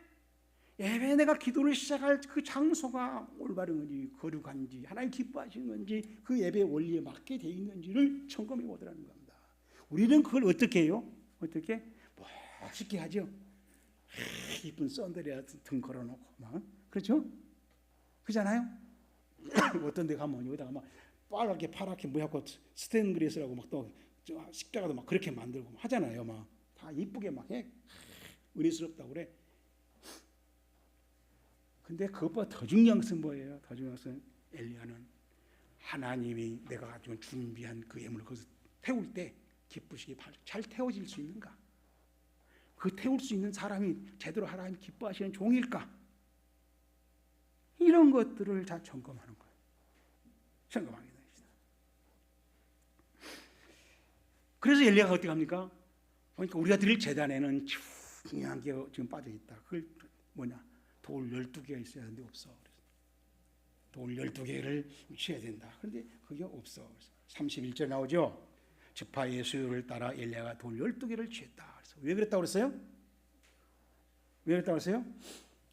[SPEAKER 1] 예배 내가 기도를 시작할 그 장소가 올바른 건지 거룩한지 하나님 기뻐하시는 건지 그 예배 원리에 맞게 되어 있는지를 점검해 보더라는 겁니다. 우리는 그걸 어떻게 해요? 어떻게? 멋있게 하죠. 이쁜 썬들이야 등 걸어놓고 막 그렇죠? 그잖아요. 어떤 데 가면 여기다가 막 빨갛게 파랗게 뭐하고 스테인그리스라고 막 또 십자가도 막 그렇게 만들고 하잖아요. 막 다 이쁘게 막 해. 은혜스럽다고 그래. 근데 그것보다 더 중요한 것은 뭐예요? 더 중요한 것은 엘리야는 하나님이 내가 가지고 준비한 그 예물을 거기서 태울 때 기쁘시게 잘 태워질 수 있는가? 그 태울 수 있는 사람이 제대로 하나님 기뻐하시는 종일까? 이런 것들을 다 점검하는 거예요. 점검하게 됩니다. 그래서 엘리야가 어떻게 합니까? 그러니까 우리가 드릴 제단에는 중요한 게 지금 빠져 있다. 그걸 뭐냐? 돌 12개가 있어야 하는데 없어. 돌 12개를 취해야 된다. 그런데 그게 없어. 31절 나오죠? 지파의 수요를 따라 엘리야가 돌 12개를 취했다. 그래서 왜 그랬다고 그랬어요? 왜 그랬다고 그랬어요?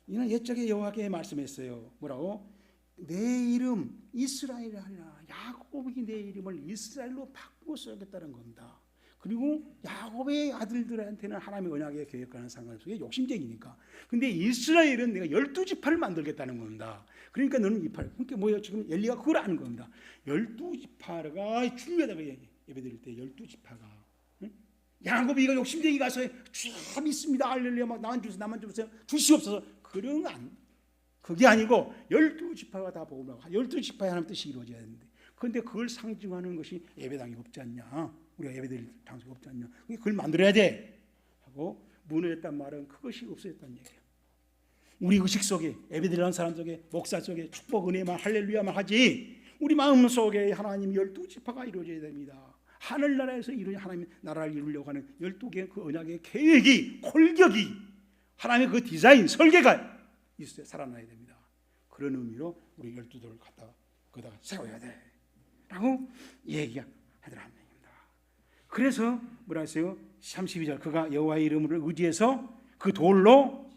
[SPEAKER 1] 이는 옛적에 여호와께 말씀했어요. 뭐라고? 내 이름 이스라엘이 아니라 야곱이 내 이름을 이스라엘로 바꾸어 써야겠다는 겁니다. 그리고 야곱의 아들들한테는 하나님의 언약의 계획과는 상관없이 욕심쟁이니까. 근데 이스라엘은 내가 12지파를 만들겠다는 겁니다. 그러니까 너는 그러니까 뭐예요? 지금 엘리야가 그걸 아는 겁니다. 12지파가 중요하다고 예배드릴 때 12지파가 응? 야곱이 이거 욕심쟁이 가서 참 있습니다. 할렐루야 막 나만 주세요. 주시옵소서. 그런 그게 아니고 12지파가 다 복음을 하고 12지파의 하나님 뜻이 이루어져야 되는데 그런데 그걸 상징하는 것이 예배당이 없지 않냐? 우리가 예배드릴 장소가 없지 않냐? 그걸 만들어야 돼 하고 무너졌단 말은 그것이 없어졌다는 얘기예요. 우리 의식 속에 예배드리는 사람 속에 목사 속에 축복 은혜만 할렐루야만 하지 우리 마음 속에 하나님 12지파가 이루어져야 됩니다. 하늘나라에서 하나님 나라를 이루려고 하는 12개의 그 언약의 계획이 골격이 하나님의 그 디자인 설계가 있어야 살아나야 됩니다. 그런 의미로 우리 12돌을 거기다가 세워야 돼 라고 얘기하더랍니다. 그래서 뭐라 했어요? 32절 그가 여호와의 이름을 의지해서 그 돌로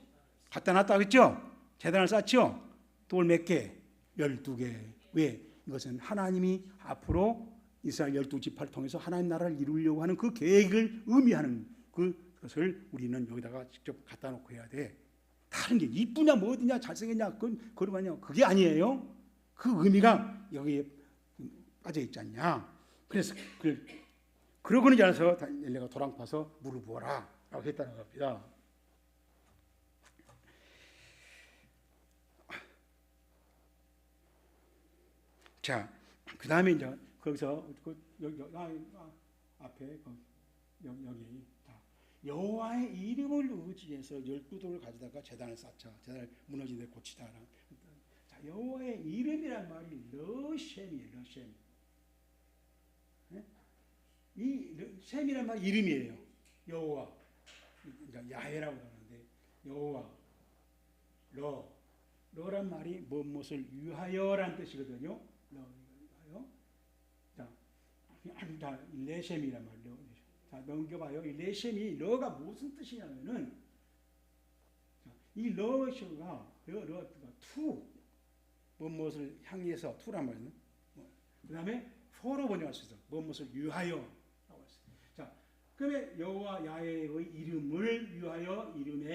[SPEAKER 1] 갖다 놨다 그랬죠? 제단을 쌓죠? 돌 몇 개? 12개. 왜? 이것은 하나님이 앞으로 이스라엘 12지파를 통해서 하나님 나라를 이루려고 하는 그 계획을 의미하는 그 그것을 우리는 여기다가 직접 갖다 놓고 해야 돼. 다른 게 이쁘냐 뭐냐 잘생겼냐 그러냐 그게 아니에요. 그 의미가 여기에 빠져 있지 않냐. 그래서 그러고는 자라서 엘리야가 도랑파서 물을 부어라 라고 했다는 겁니다. 자, 그 다음에 이제 거기서 앞에 여기 여호와의 이름을 의지해서 12돌을 가져다가 제단을 쌓자. 제단을 무너진 데 고치자. 자, 여호와의 이름이란 말이 러셈이에요. 러셈. 이 셈이란 말이 이름이에요. 여호와. 그러니까 야훼라고 하는데 여호와. 러란 말이 무엇을 위하여라는 뜻이거든요. 위하여. 자, 레셈이란 말이요. 자, 넘겨봐요. 이 레셈이 러가 무슨 뜻이냐면은 이 러가 투 무엇을 향해서 투란 말이에요. 그 다음에 포로 번역할 수 있어. 무엇을 위하여라고 했어요. 자, 그러면 여호와 야훼의 이름을 위하여 이름을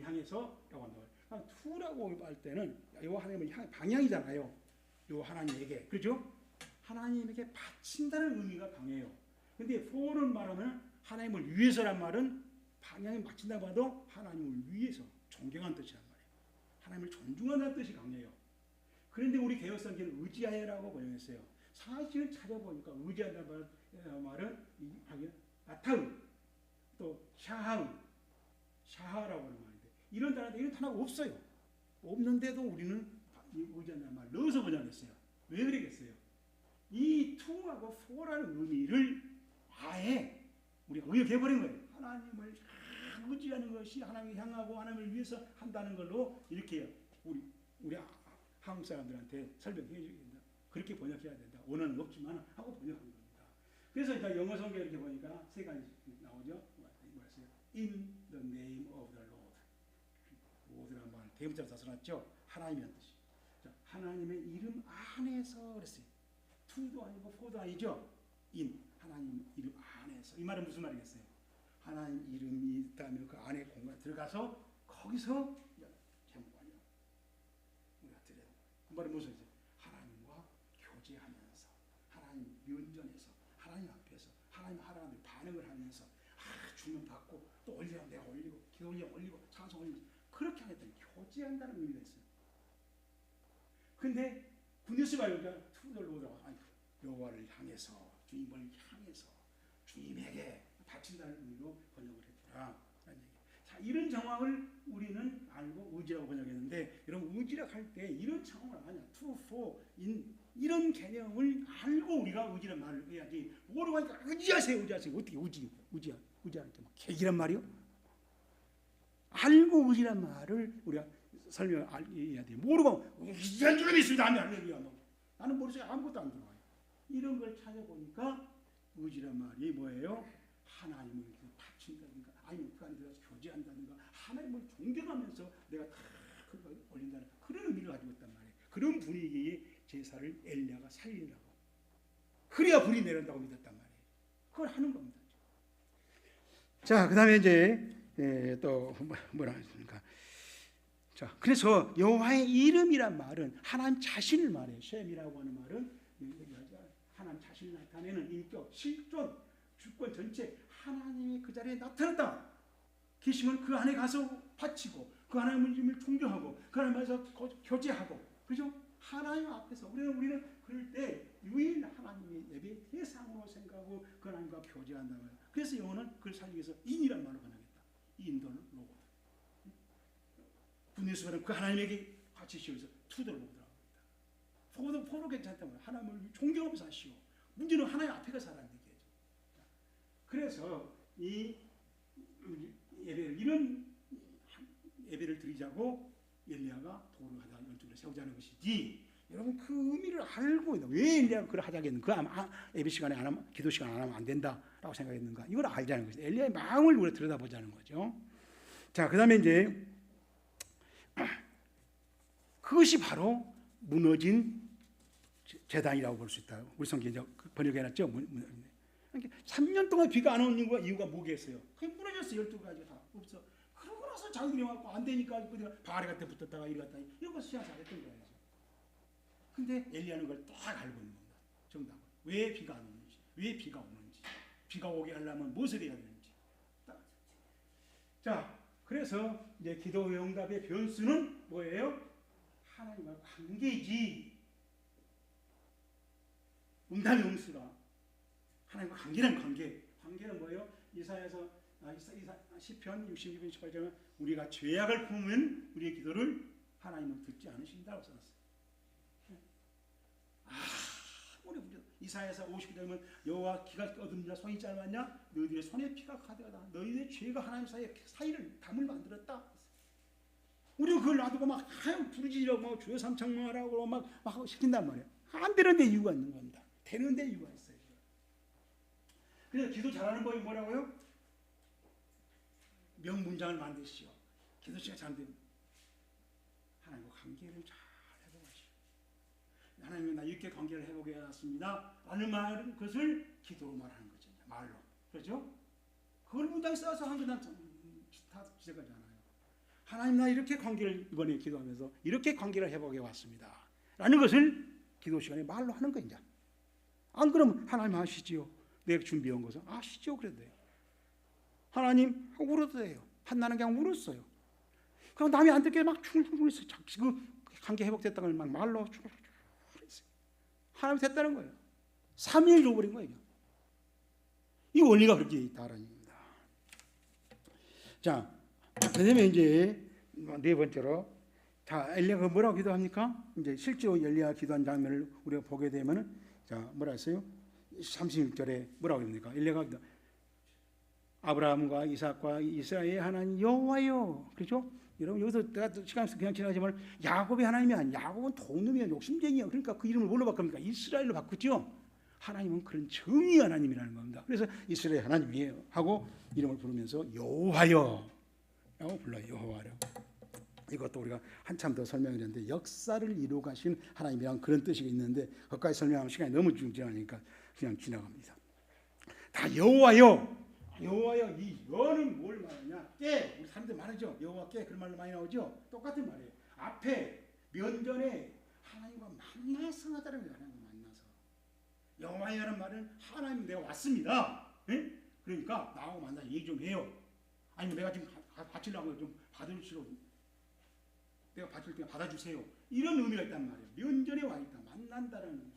[SPEAKER 1] 향해서라고 한다. 그러니까 투라고 할 때는 여호와 하나님을 향 방향이잖아요. 여호와 하나님에게 그렇죠? 하나님에게 바친다는 의미가 강해요. 근데 포를 말하면 하나님을 위해서란 말은 방향이 맞춘다고 봐도 하나님을 위해서 존경한 뜻이란 말이에요. 하나님을 존중한다는 뜻이 강해요. 그런데 우리 개혁성경은 의지하여라고 번역했어요. 사실을 찾아보니까 의지한다는 말은 아타우 또 샤하라고 하는 말인데 이런 단어가 없어요. 없는데도 우리는 의지한다는 말을 넣어서 번역했어요. 왜 그러겠어요? 이 투하고 포라는 의미를 아예 우리가 의역해버린 거예요. 하나님을 의지하는 것이 하나님을 향하고 하나님을 위해서 한다는 걸로 이렇게 우리 한국 사람들한테 설명해 줘야 된다. 그렇게 번역해야 된다. 원어는 없지만 하고 번역한 겁니다. 그래서 이제 영어 성경 이렇게 보니까 세 가지 나오죠. 뭐였어요? In the name of the Lord. Lord라는 말 대문자로 다 써놨죠. 하나님이라는 뜻이. 자, 하나님의 이름 안에서 그랬어요. 투도 아니고 포도 아니죠. In 하나님 이름 안에서. 이 말은 무슨 말이겠어요? 하나님 이름이 있다면 그 안에 공간에 들어가서 거기서 제목관이요. 우리가 드려요. 그 말은 무슨 뜻이에요? 하나님과 교제하면서 하나님 면전에서 하나님 앞에서 하나님 하나님들 반응을 하면서 주문 받고 또 올리면 내가 올리고 기도 올리고 찬송 올리고 그렇게 하겠다는 교제한다는 의미가 있어요. 근데 군대수가 여기가 투덜 오다가 여호와를 향해서 주님을 향해서 주님에게 바친다는 의미로 번역을 했더라. 자, 이런 정황을 우리는 알고 의지라고 번역했는데 여러분 의지라고 할 때 이런 정황을 아냐. to, for, in 이런 개념을 알고 우리가 의지란 말을 해야지. 모르고 하니까 의지하세요. 어떻게 의지하는 게 막 계기란 말이요? 알고 의지란 말을 우리가 설명해야 돼요. 모르고 의지한 줄은 있습니다. 나는 모르죠. 아무것도 안 들어와요. 이런 걸 찾아보니까 의지란 말이 뭐예요? 하나님을 바친다든가 아니면 그 안에 들어가서 교제한다든가 하나님을 존경하면서 내가 다 그걸 올린다는 그런 의미를 가지고 있단 말이에요. 그런 분위기의 제사를 엘리야가 살리려고 그래야 불이 내린다고 믿었단 말이에요. 그걸 하는 겁니다. 자, 그 다음에 이제 또 뭐라 했습니까? 자, 그래서 여호와의 이름이란 말은 하나님 자신을 말해요. 셈이라고 하는 말은 하나님 자신을 나타내는 인격, 실존, 주권 전체 하나님이 그 자리에 나타났다. 계시면 그 안에 가서 바치고 그 하나님을 존경하고 그 하나님에서 교제하고 그죠? 하나님 앞에서 우리는 그럴 때 유일 하나님의 예배의 대상으로 생각하고 그 하나님과 교제한다는 거예요. 그래서 영어는 그걸 살리기 위해서 인이란 말을 번역했다. 인도는 로고. 분예수는 그 하나님에게 바치시오서 투더로 보더라고. 포도 괜찮다고 하나님을 존경하면서 하시오. 문제는 하나님 앞에 가서 하라는 얘기죠. 그래서 이 예배를 이런 예배를 드리자고 엘리야가 돌을 하다가 열두를 세우자는 것이지. 여러분 그 의미를 알고 있다. 왜 엘리야가 그걸 하자겠는가? 그 아마 예배 시간에 안 하면 기도 시간 안 하면 안 된다라고 생각했는가? 이걸 알자는 것이죠. 엘리야의 마음을 우리가 들여다보자는 거죠. 자, 그다음에 이제 그것이 바로 무너진 제단이라고 볼 수 있다. 우리 성경에 번역해놨죠. 그러니까 3년 동안 비가 안 오는 이유가 뭐겠어요? 그게 무너졌어. 12가지 다 없어. 그러고 나서 자기들이 와갖고 안 되니까 바알에 갖다 붙었다가 이리 갔다 이런 거 시작 잘했던 거예요. 근데 엘리야는 그걸 딱 알고 있는 겁니다. 정답은. 왜 비가 안 오는지, 왜 비가 오는지, 비가 오게 하려면 무엇을 해야 되는지. 자, 그래서 이제 기도 응답의 변수는 뭐예요? 하나님과 관계이지. 응답의 응수가 하나님과 관계는 관계. 관계는 뭐예요? 이사야서 시편 62편 18절에 우리가 죄악을 품으면 우리의 기도를 하나님은 듣지 않으신다고 써놨어요. 아무리 이사야서 59절에 여호와 기가 어둡냐 손이 짧았냐 너희들의 손에 피가 가득하다. 너희들의 죄가 하나님 사이를 담을 만들었다. 우리가 그걸 놔두고 막 부르짖으라고 주여 삼창하라고 막 하고 시킨단 말이에요. 안 되는데 이유가 있는 겁니다. 되는데 이유가 있어요. 그래서 기도 잘하는 법이 뭐라고요? 명문장을 만드시오. 기도 시간 잘 되면 하나님과 관계를 잘 해보시오. 하나님은 나 이렇게 관계를 해보게 해놨습니다. 라는 말은 그것을 기도로 말하는 거죠. 말로. 그렇죠? 그걸 문장에 써서 한 거는 다 지적하지 않아요. 하나님 나 이렇게 관계를 이번에 기도하면서 이렇게 관계를 해보게 왔습니다. 라는 것을 기도 시간에 말로 하는 거예요. 이제. 안 그러면 하나님 아시지요? 내가 준비한 것은 아시죠? 그래도 돼요. 하나님 하고 울어도 돼요. 한나는 그냥 울었어요. 그럼 남이 안 듣게 막 충충 했어요. 그 관계 회복됐다는 걸 막 말로 충충 했어요. 하나님 됐다는 거예요. 3일 줘버린 거예요. 이 원리가 그렇게 있다라는 겁니다. 자, 그다음에 이제 네 번째로 자 엘리야가 뭐라고 기도합니까? 이제 실제로 엘리야 기도한 장면을 우리가 보게 되면은 자 뭐라 했어요? 36절에 뭐라고 합니까? 엘리야가 아브라함과 이삭과 이스라엘의 하나님 여호와여. 그렇죠? 여러분 여기서 내가 시간 그냥 지나가지만 야곱의 하나님이 아니야. 야곱은 도둑놈이야, 욕심쟁이야. 그러니까 그 이름을 뭘로 바꿉니까? 이스라엘로 바꾸죠. 하나님은 그런 정의 하나님이라는 겁니다. 그래서 이스라엘 하나님이에요 하고 이름을 부르면서 여호와여 라고 불러요. 여호와여. 이것도 우리가 한참 더 설명을 했는데 역사를 이루어 가신 하나님이란 그런 뜻이 있는데 거기까지 설명하면 시간이 너무 지나니까 그냥 지나갑니다. 다 여호와여. 여호와여. 이 여는 뭘 말하냐? 깨. 우리 사람들 말하죠. 여호와 깨. 그런 말로 많이 나오죠. 똑같은 말이에요. 앞에 면전에 하나님과 만나서 하다는 거예요. 하나님과 만나서. 여호와여라는 말은 하나님 내가 왔습니다. 네? 그러니까 나하고 만나 얘기 좀 해요. 아니면 내가 지금 바치려고 좀 받을수록 내가 바칠 때 받아주세요. 이런 의미가 있단 말이에요. 면전에 와 있다. 만난다는 의미.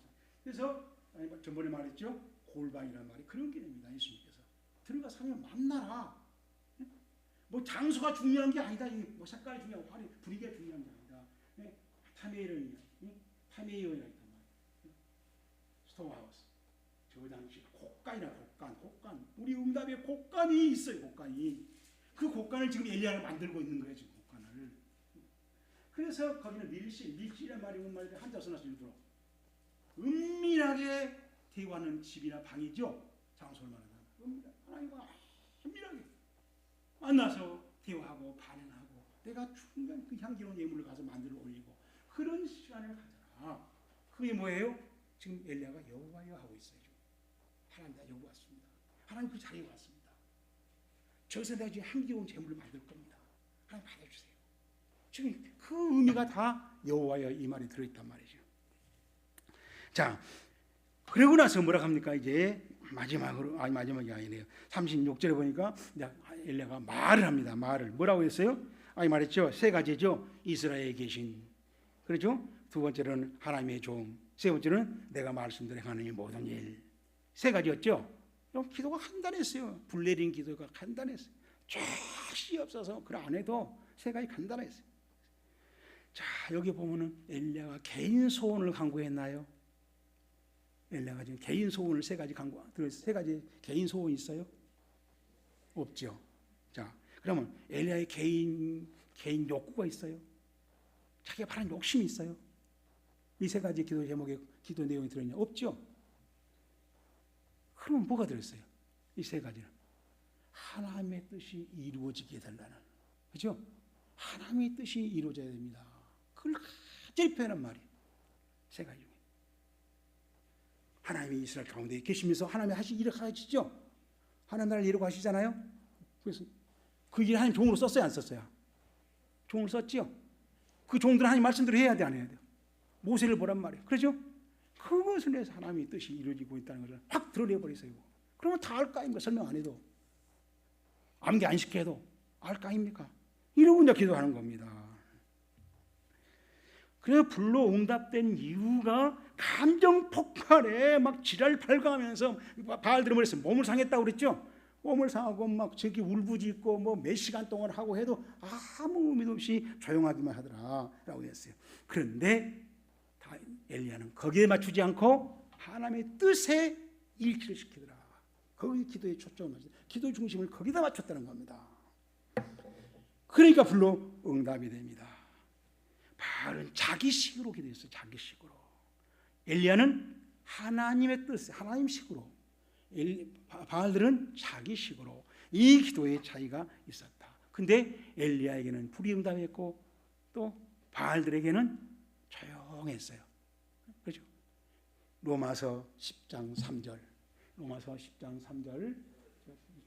[SPEAKER 1] 그래서 전번에 말했죠. 골방이라는 말이 그런 개념입니다. 예수님께서 들어가서 하나님 만나라. 뭐 장소가 중요한 게 아니다. 뭐 색깔이 중요하고 분위기가 중요한 게 아니다. 파메이어가 있단 말이에요. 스토어하우스. 저 당시 곡간이라 곡간. 우리 응답에 곡간이 있어요. 곡간이. 그 곡간을 지금 엘리야가 만들고 있는 거예요. 지금 곡간을. 그래서 거기는 밀실이란 말이 뭔 말인데 한자 써놨어요. 일부러. 은밀하게 대화하는 집이나 방이죠. 장소를 말하는 하나님과 은밀하게 만나서 대화하고 반응하고 내가 중요한 그 향기로운 예물을 가서 만들어 올리고 그런 시간을 가져라. 그게 뭐예요? 지금 엘리야가 여호와여 하고 있어요. 하나님 나 여기 왔습니다. 하나님 그 자리에 왔습니다. 저기서 내가 지금 향기로운 제물을 만들 겁니다. 하나님 받아주세요. 지금 그 의미가 다 여호와여 이 말이 들어있단 말이죠. 자, 그러고 나서 뭐라 합니까? 이제 마지막이 아니네요. 36절에 보니까 엘리야가 말을 합니다. 말을 뭐라고 했어요? 말했죠. 세 가지죠. 이스라엘에 계신, 그렇죠? 두 번째는 하나님의 종, 세 번째는 내가 말씀대로 행하는 이 모든 일. 세 가지였죠. 기도가 간단했어요. 불 내린 기도가 간단했어요. 쫙시 없어서 그 안에도 세 가지 간단했어요. 자, 여기 보면은 엘리야가 개인 소원을 간구했나요? 엘리야가 지금 개인 소원을 세 가지 세 가지 개인 소원이 있어요? 없죠. 자, 그러면 엘리야의 개인 욕구가 있어요? 자기가 바라는 욕심이 있어요? 이 세 가지 기도 제목에 기도 내용이 들어있냐? 없죠. 그러면 뭐가 들었어요? 이 세 가지는 하나님의 뜻이 이루어지게 해달라는, 그렇죠? 하나님의 뜻이 이루어져야 됩니다. 그걸 간절히 표현한 말이에요. 세 가지 중에 하나님이 이스라엘 가운데 계시면서 하나님이 이렇게 하시죠. 하나님 나라를 이루고 하시잖아요. 그래서 그 일을 하나님 종으로 썼어요, 안 썼어요? 종으로 썼지요. 그 종들은 하나님 말씀대로 해야 돼, 안 해야 돼요? 모세를 보란 말이에요. 그렇죠? 그것을 위해서 하나님의 뜻이 이루어지고 있다는 것을 확 드러내버리세요. 그러면 다 알 거 아닙니까? 설명 안 해도. 암기 안 시켜도 알 거 아닙니까? 이러고 이제 기도하는 겁니다. 그래서 불로 응답된 이유가 감정 폭발에 막 지랄 발광하면서 바알들은 뭐랬어요? 몸을 상했다고 그랬죠? 몸을 상하고 막 저기 울부짖고 뭐 몇 시간 동안 하고 해도 아무 의미도 없이 조용하기만 하더라라고 했어요. 그런데 엘리야는 거기에 맞추지 않고 하나님의 뜻에 일치를 시키더라. 거기 기도에 초점을 맞췄어요. 기도 중심을 거기다 맞췄다는 겁니다. 그러니까 불로 응답이 됩니다. 바알은 자기식으로 기도했어요. 자기식으로. 엘리야는 하나님의 뜻, 하나님식으로. 바알들은 자기식으로. 이 기도의 차이가 있었다. 근데 엘리야에게는 불이 응답했고 또 바알들에게는 조용했어요. 그렇죠? 로마서 10장 3절. 로마서 10장 3절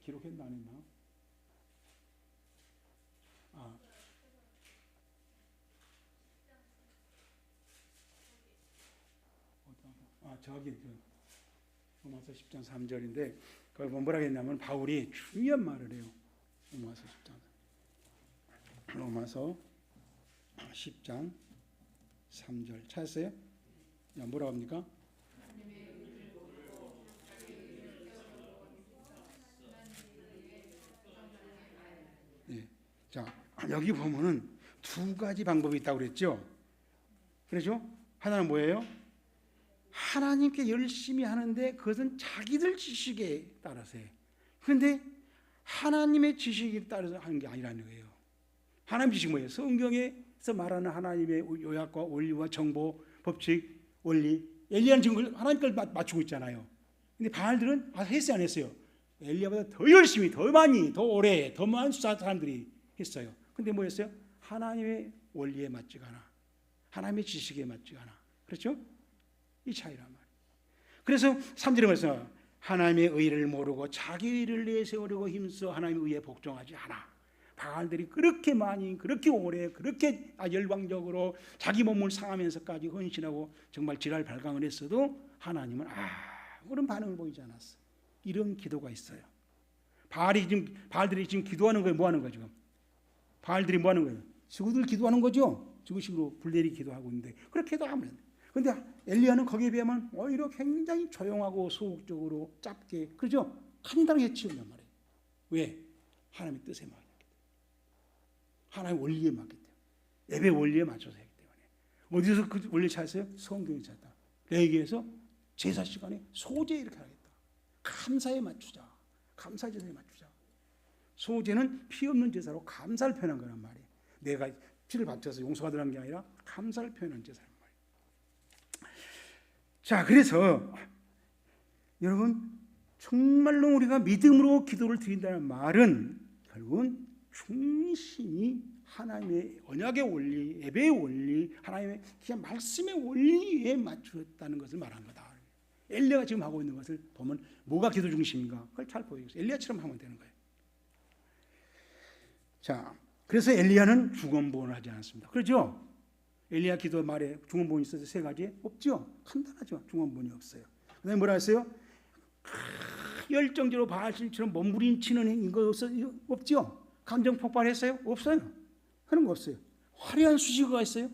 [SPEAKER 1] 기록했나 안 했나? 저기 로마서 10장 3절인데 거기 뭐라 했냐면 바울이 중요한 말을 해요. 로마서 10장. 로마서 10장 3절 찾았어요? 야, 뭐라고 합니까? 네. 자, 여기 보면은 두 가지 방법이 있다고 그랬죠? 그렇죠? 하나는 뭐예요? 하나님께 열심히 하는데 그것은 자기들 지식에 따라서 해요. 그런데 하나님의 지식에 따라서 하는 게 아니라는 거예요. 하나님 지식 뭐예요? 성경에서 말하는 하나님의 요약과 원리와 정보, 법칙, 원리. 엘리야는 지금 하나님 걸 맞추고 있잖아요. 근데 바알들은 했어요, 안 했어요? 엘리야보다 더 열심히, 더 많이, 더 오래, 더 많은 사람들이 했어요. 근데 뭐였어요? 하나님의 원리에 맞지가 않아. 하나님의 지식에 맞지가 않아. 그렇죠? 이 차이란 말이에요. 그래서 3절에 말해서 하나님의 의를 모르고 자기 의를 내세우려고 힘써 하나님의 의에 복종하지 않아. 바알들이 그렇게 많이, 그렇게 오래, 그렇게 열광적으로 자기 몸을 상하면서까지 헌신하고 정말 지랄 발광을 했어도 하나님은 아무런 반응을 보이지 않았어. 이런 기도가 있어요. 바알들이 지금 기도하는 거예요. 뭐 하는 거예요, 지금? 바알들이 뭐 하는 거예요? 저들 기도하는 거죠. 저식으로 불내리 기도하고 있는데 그렇게 기도하면 안 돼. 그런데 엘리야는 거기에 비하면 오히려 굉장히 조용하고 소극적으로 짧게, 그렇죠? 간단하게 치운단 말이에요. 왜? 하나님의 뜻에 맞기 때문에. 하나님의 원리에 맞기 때문에. 예배 원리에 맞춰서 했기 때문에. 어디서 그 원리 찾았어요? 성경에 찾았다. 레위기에서 제사 시간에 소제 이렇게 하겠다. 감사에 맞추자. 감사 제사에 맞추자. 소제는 피 없는 제사로 감사를 표현한 거란 말이에요. 내가 피를 바쳐서 용서받으라는 게 아니라 감사를 표현한 제사란 말이에요. 자, 그래서 여러분 정말로 우리가 믿음으로 기도를 드린다는 말은 결국은 충실히 하나님의 언약의 원리, 예배의 원리, 하나님의 그냥 말씀의 원리에 맞추었다는 것을 말한 거다. 엘리야가 지금 하고 있는 것을 보면 뭐가 기도 중심인가? 그걸 잘 보이겠어요. 엘리야처럼 하면 되는 거예요. 자, 그래서 엘리야는 중언부언을 하지 않았습니다. 그렇죠? 엘리야 기도 말에 중언부언이 있어서 세 가지 없죠? 간단하죠. 중언부언이 없어요. 그다음에 뭐라 했어요? 열정적으로 바알신처럼 몸부림치는 거 없죠? 감정 폭발했어요? 없어요. 그런 거 없어요. 화려한 수식어가 있어요?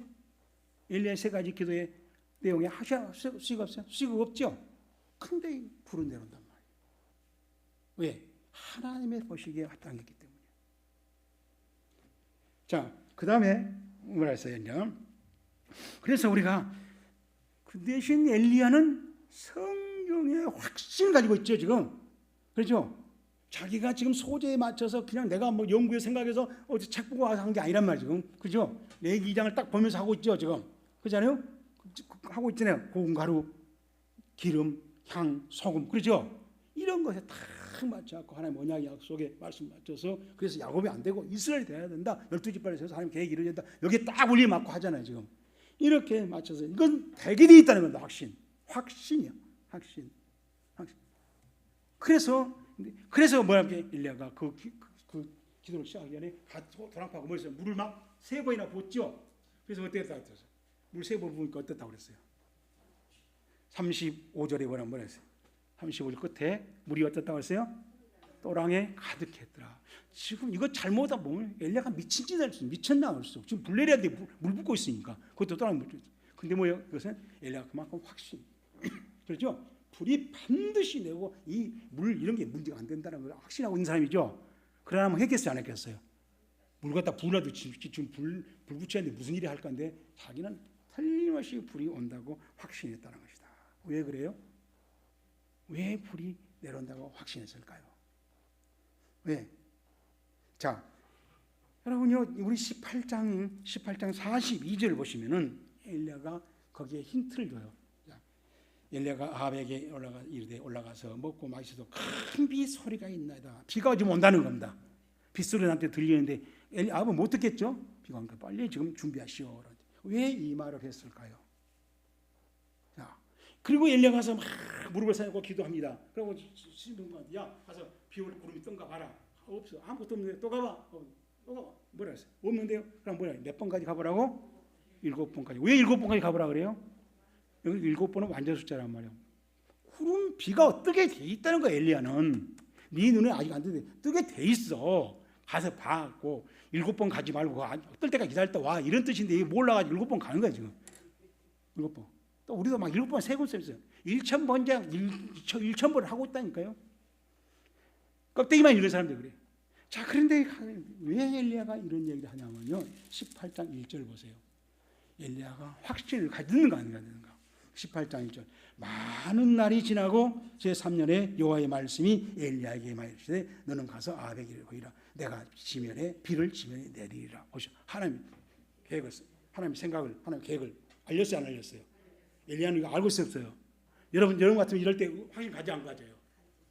[SPEAKER 1] 엘리야의 세 가지 기도의 내용에 수식어 없어요? 수식어 없죠? 근데 불은 내려온단 말이에요. 왜? 하나님의 보시기에 합당했기 때문에. 자, 그 다음에 뭐라 했어요? 그래서 우리가 그 대신 엘리야는 성경에 확신을 가지고 있죠, 지금. 그렇죠? 자기가 지금 소재에 맞춰서 그냥 내가 뭐 연구에 생각해서 책 보고 한 게 아니란 말이죠, 지금. 그죠? 레위기 2장을 딱 보면서 하고 있죠, 지금. 그렇잖아요? 하고 있잖아요. 고운 가루, 기름, 향, 소금, 그렇죠? 이런 것에 딱 맞춰갖고 하나님 언약 약속에 말씀 맞춰서 그래서 야곱이 안 되고 이스라엘이 돼야 된다. 12지파를 세워서 하나님 계획이 이루어진다. 여기에 딱 원리 맞고 하잖아요, 지금. 이렇게 맞춰서 이건 되게 돼 있다는 겁니다. 확신이야. 확신. 그래서 뭐라고 엘리야가 그 기도를 시작하기 전에 도랑파고 머리에서 물을 막 3번이나 부었죠. 그래서 어땠다 그랬어요? 물 3번 부으니까 어땠다고 그랬어요? 35절에 뭐라고 했어요? 35절 끝에 물이 어땠다고 했어요? 또랑에 가득했더라. 지금 이거 잘못하다 보면 엘리야가 미친 짓 할 수 있어요. 미쳤나 할 수. 지금 불 내려야 돼. 물 붓고 있으니까. 그것도 또랑 물. 근데 뭐예요? 그것은 엘리야가 그만큼 확신. 그렇죠? 불이 반드시 내고 이 물 이런 게 문제가 안 된다는 걸 확신하고 있는 사람이죠. 그러면 했겠어요, 안 했겠어요? 물 갖다 불라도 지금 불 붙였는데 무슨 일이 할 건데 자기는 틀림없이 불이 온다고 확신했다는 것이다. 왜 그래요? 왜 불이 내려온다고 확신했을까요? 왜? 자, 여러분요, 우리 18장 42절 보시면은 엘리야가 거기에 힌트를 줘요. 엘리야가 아합에게 올라가서 먹고 마시도 큰 비 소리가 있나이다. 비가 지금 온다는 겁니다. 빗소리 나한테 들리는데 아합은 못 듣겠죠? 비가 오니까 빨리 지금 준비하시오. 왜 이 말을 했을까요? 자, 그리고 엘리야가 가서 막 무릎을 쌓고 기도합니다. 그리고 신동한테 야 가서 비 올 구름이 뜬가 봐라. 없어. 아무것도 없는데 또 가봐. 또 가봐. 뭐라 했어요? 없는데요? 그럼 뭐라 몇 번까지 가보라고? 7번까지. 왜 7번까지 가보라 그래요? 여기 7번은 완전 숫자란 말이에요. 구름 비가 뜨게 돼 있다는 거예요. 엘리야는 네 눈에 아직 안 뜨는데 뜨게 돼 있어. 가서 봐고 7번 가지 말고 뜰 때까지 기다렸다 와 이런 뜻인데 몰라가지고 7번 가는 거야 지금. 7번. 또 우리도 막 7번 세고 있어요. 1,000번을 하고 있다니까요. 껍데기만 이런 사람들 그래. 자, 그런데 왜 엘리야가 이런 얘기를 하냐면요. 18장 1절 보세요. 엘리야가 확신을 가지는가 안 가지는가. 18장 1절. 많은 날이 지나고 제3년에 여호와의 말씀이 엘리야에게 말하시되 너는 가서 아합에게 이르라. 내가 비를 지면에 내리리라. 보시오. 하나님 계획을, 하나님 생각을, 하나님 계획을 알렸어요, 안 알렸어요? 엘리야는 이거 알고 있었어요. 여러분 같으면 이럴 때 확신 가지 안 가져요?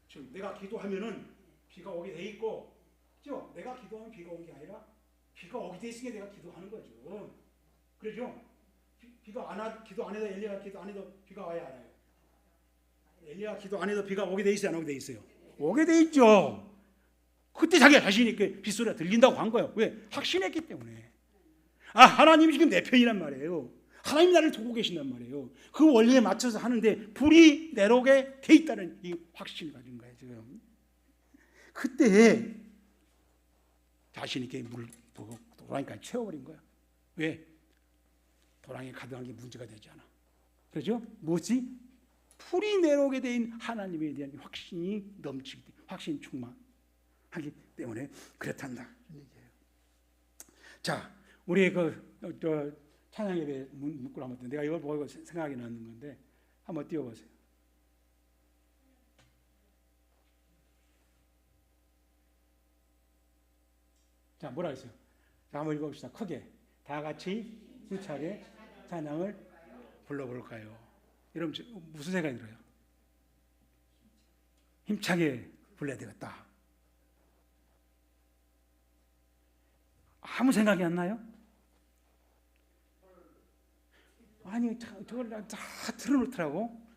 [SPEAKER 1] 지금 내가 기도하면은 비가 오게 돼 있고, 그죠? 내가 기도하면 비가 온 게 아니라 비가 오게 돼 있으니까 내가 기도하는 거죠. 그렇죠? 기도 안 해도 엘리야가 기도 안 해도 비가 와야 알아요. 엘리야가 기도 안 해도 비가 오게 돼 있어요, 안 오게 돼 있어요? 오게 돼 있죠. 그때 자기가 자신 있게 빗소리가 들린다고 한 거예요. 왜? 확신했기 때문에. 하나님이 지금 내 편이란 말이에요. 하나님이 나를 도고 계신단 말이에요. 그 원리에 맞춰서 하는데 불이 내려오게 돼 있다는 이 확신을 가진 거예요, 지금. 그때 자신 있게 물 도랑이까지 채워버린 거야. 왜? 도랑에 가득한 게 문제가 되지 않아. 그렇죠? 뭐지? 불이 내려오게 된 하나님에 대한 확신이 넘치기 때문에, 확신 충만하기 때문에 그렇단다. 자, 우리 찬양 예배 문구를 한번 내가 이걸 보고 생각이 나는 건데 한번 띄워보세요. 자, 뭐라 했어요? 자, 한번 읽어봅시다. 크게 다 같이 힘차게 찬양을 불러볼까요? 여러분 무슨 생각이 들어요? 힘차게 불러야 되겠다. 아무 생각이 안 나요? 아니 저걸 다 틀어놓더라고.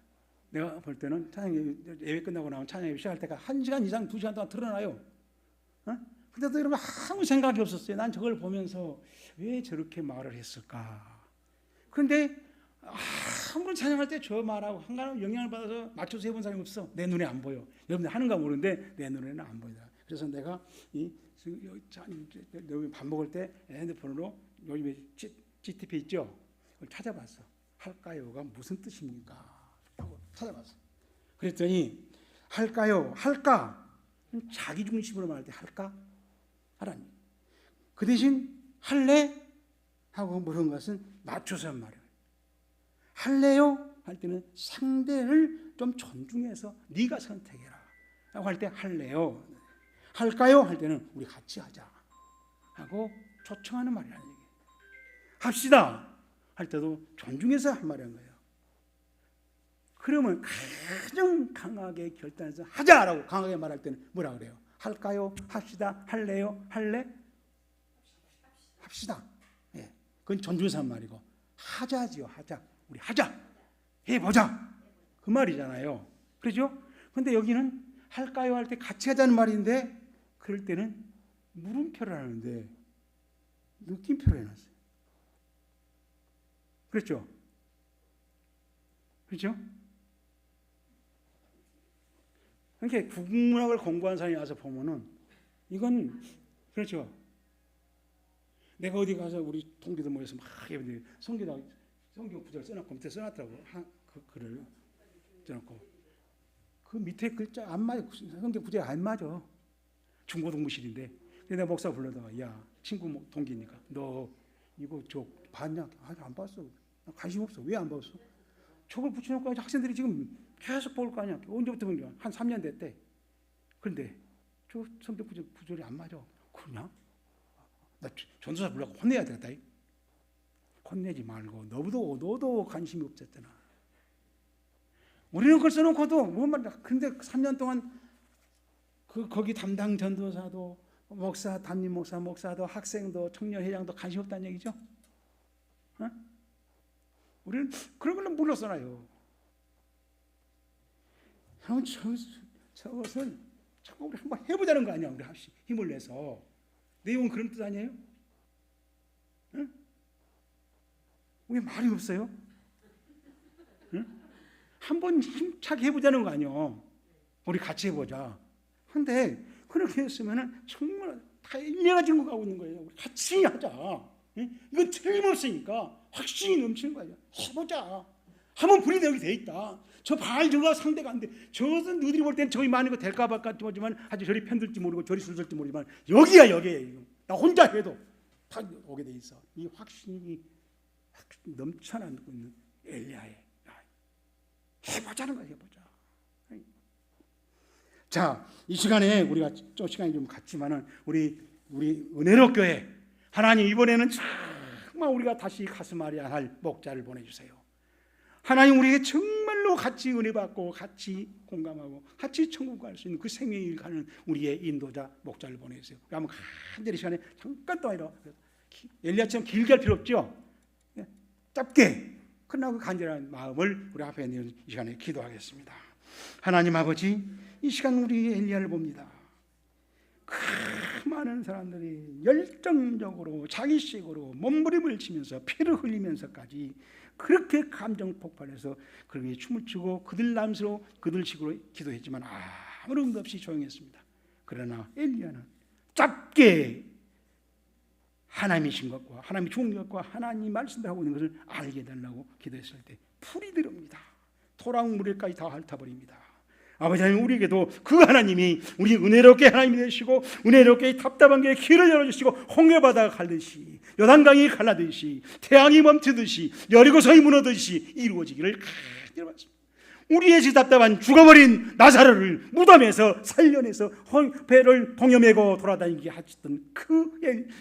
[SPEAKER 1] 내가 볼 때는 찬양 예배 끝나고 나면 찬양 예배 시작할 때가 1시간 이상 2시간 동안 틀어놔요. 근데도 여러분 아무 생각이 없었어요. 난 저걸 보면서 왜 저렇게 말을 했을까. 그런데 아무런 찬양할 때 저 말하고 한가한 영향을 받아서 맞춰서 해본 사람이 없어. 내 눈에 안 보여. 여러분들 하는가 모르는데 내 눈에는 안 보인다. 그래서 내가 여기 밥 먹을 때 핸드폰으로 요즘에 GTP 있죠? 그걸 찾아봤어. 할까요가 무슨 뜻입니까? 하고 찾아봤어. 그랬더니 할까요? 할까? 자기 중심으로 말할 때 할까? 하라니. 그 대신 할래? 하고 물은 것은 맞춰서 말해요. 할래요? 할 때는 상대를 좀 존중해서 네가 선택해라 라고 할 때 할래요. 할까요? 할 때는 우리 같이 하자 하고 초청하는 말이라는 얘기예요. 합시다 할 때도 존중해서 할 말이라는 거예요. 그러면 가장 강하게 결단해서 하자라고 강하게 말할 때는 뭐라 그래요? 할까요? 합시다. 할래요? 할래? 합시다. 예, 그건 존중해서 한 말이고 하자지요. 하자. 우리 하자. 해보자. 그 그 말이잖아요. 그렇죠? 근데 여기는 할까요 할 때 같이 하자는 말인데 그럴 때는 물음표를 하는데 느낌표를 해놨어요. 그렇죠? 그렇죠? 그러니까 국문학을 공부한 사람이 와서 보면은 이건 그렇죠. 내가 어디 가서 우리 동기들 모여서 막 해보는데 성경 구절 써놓고 밑에 써놨더라고. 그 글을 써놓고 그 밑에 글자 안 맞아. 성경 구절 안 맞아. 중고등부실인데. 내가 목사 불러다가 야 친구 동기니까 너 이거 저 봤냐? 아직 안 봤어. 나 관심 없어. 왜 안 봤어? 저걸 붙여놓고 학생들이 지금 계속 볼 거 아니야. 언제부터 본 거야? 한 3년 됐대. 그런데 저 성경 구절이 안 맞아. 그러냐? 나 전도사 불러고 혼내야 되겠다. 혼내지 말고 너도 관심이 없었잖아. 우리는 그걸 써놓고도 뭔 말이야. 근데 3년 동안 거기 담당 전도사도 목사, 담임 목사도 학생도 청년회장도 관심 없다는 얘기죠. 어? 우리는 그런 걸로 물러서나요. 저것은 자꾸 우리 한번 해보자는 거 아니야. 우리 힘을 내서. 내용은 그런 뜻 아니에요? 응? 왜 말이 없어요? 응? 한번 힘차게 해보자는 거 아니에요. 우리 같이 해보자. 근데 그렇게 했으면 정말 다 인내가 지고 가고 있는 거예요. 우리 같이 하자. 응? 이건 틀림없으니까 확신이 넘치는 거예요. 해보자. 하면 불이 여기 돼 있다. 저 바알 저가 상대가 안 돼. 저것은 너희들이 볼 때는 저기 많은 거 될까 말까 싶지만 아주 저리 편들지 모르고 저리 술들지 모르지만 여기에 나 혼자 해도 다 오게 돼 있어. 이 확신이 넘쳐나고 있는 엘리야의 해보자는 거야. 해보자. 자, 이 시간에 우리가 좀 시간이 좀 갔지만은 우리 은혜로 교회 하나님 이번에는 정말 우리가 다시 가슴 아려야 할 목자를 보내주세요. 하나님 우리에게 정말로 같이 은혜 받고 같이 공감하고 같이 천국 갈 수 있는 그 생명의 길 가는 우리의 인도자 목자를 보내주세요. 한번 간절히 시간에 잠깐 또 아니라 엘리야처럼 길게 할 필요 없죠. 짧게 끝나고 간절한 마음을 우리 앞에 있는 이 시간에 기도하겠습니다. 하나님 아버지, 이 시간 우리 엘리야를 봅니다. 그 많은 사람들이 열정적으로 자기식으로 몸부림을 치면서 피를 흘리면서까지 그렇게 감정 폭발해서 그렇게 춤을 추고 그들 남스로 그들 식으로 기도했지만 아무런 응답 없이 조용했습니다. 그러나 엘리야는 짧게 하나님이신 것과 하나님이 좋은 것과 하나님 말씀대로 하고 있는 것을 알게 해달라고 기도했을 때 풀이 들어옵니다. 토랑 물에까지 다 핥아버립니다. 아버지 하나님, 우리에게도 그 하나님이 우리 은혜롭게 하나님이 되시고 은혜롭게 답답한 게 길을 열어주시고 홍해바다가 갈듯이 요단강이 갈라듯이 태양이 멈추듯이 여리고성이 무너듯이 이루어지기를 간절히 바랍니다. 우리의 지 답답한 죽어버린 나사로를 무덤에서 살려내서 배를 동여매고 돌아다니게 하셨던 그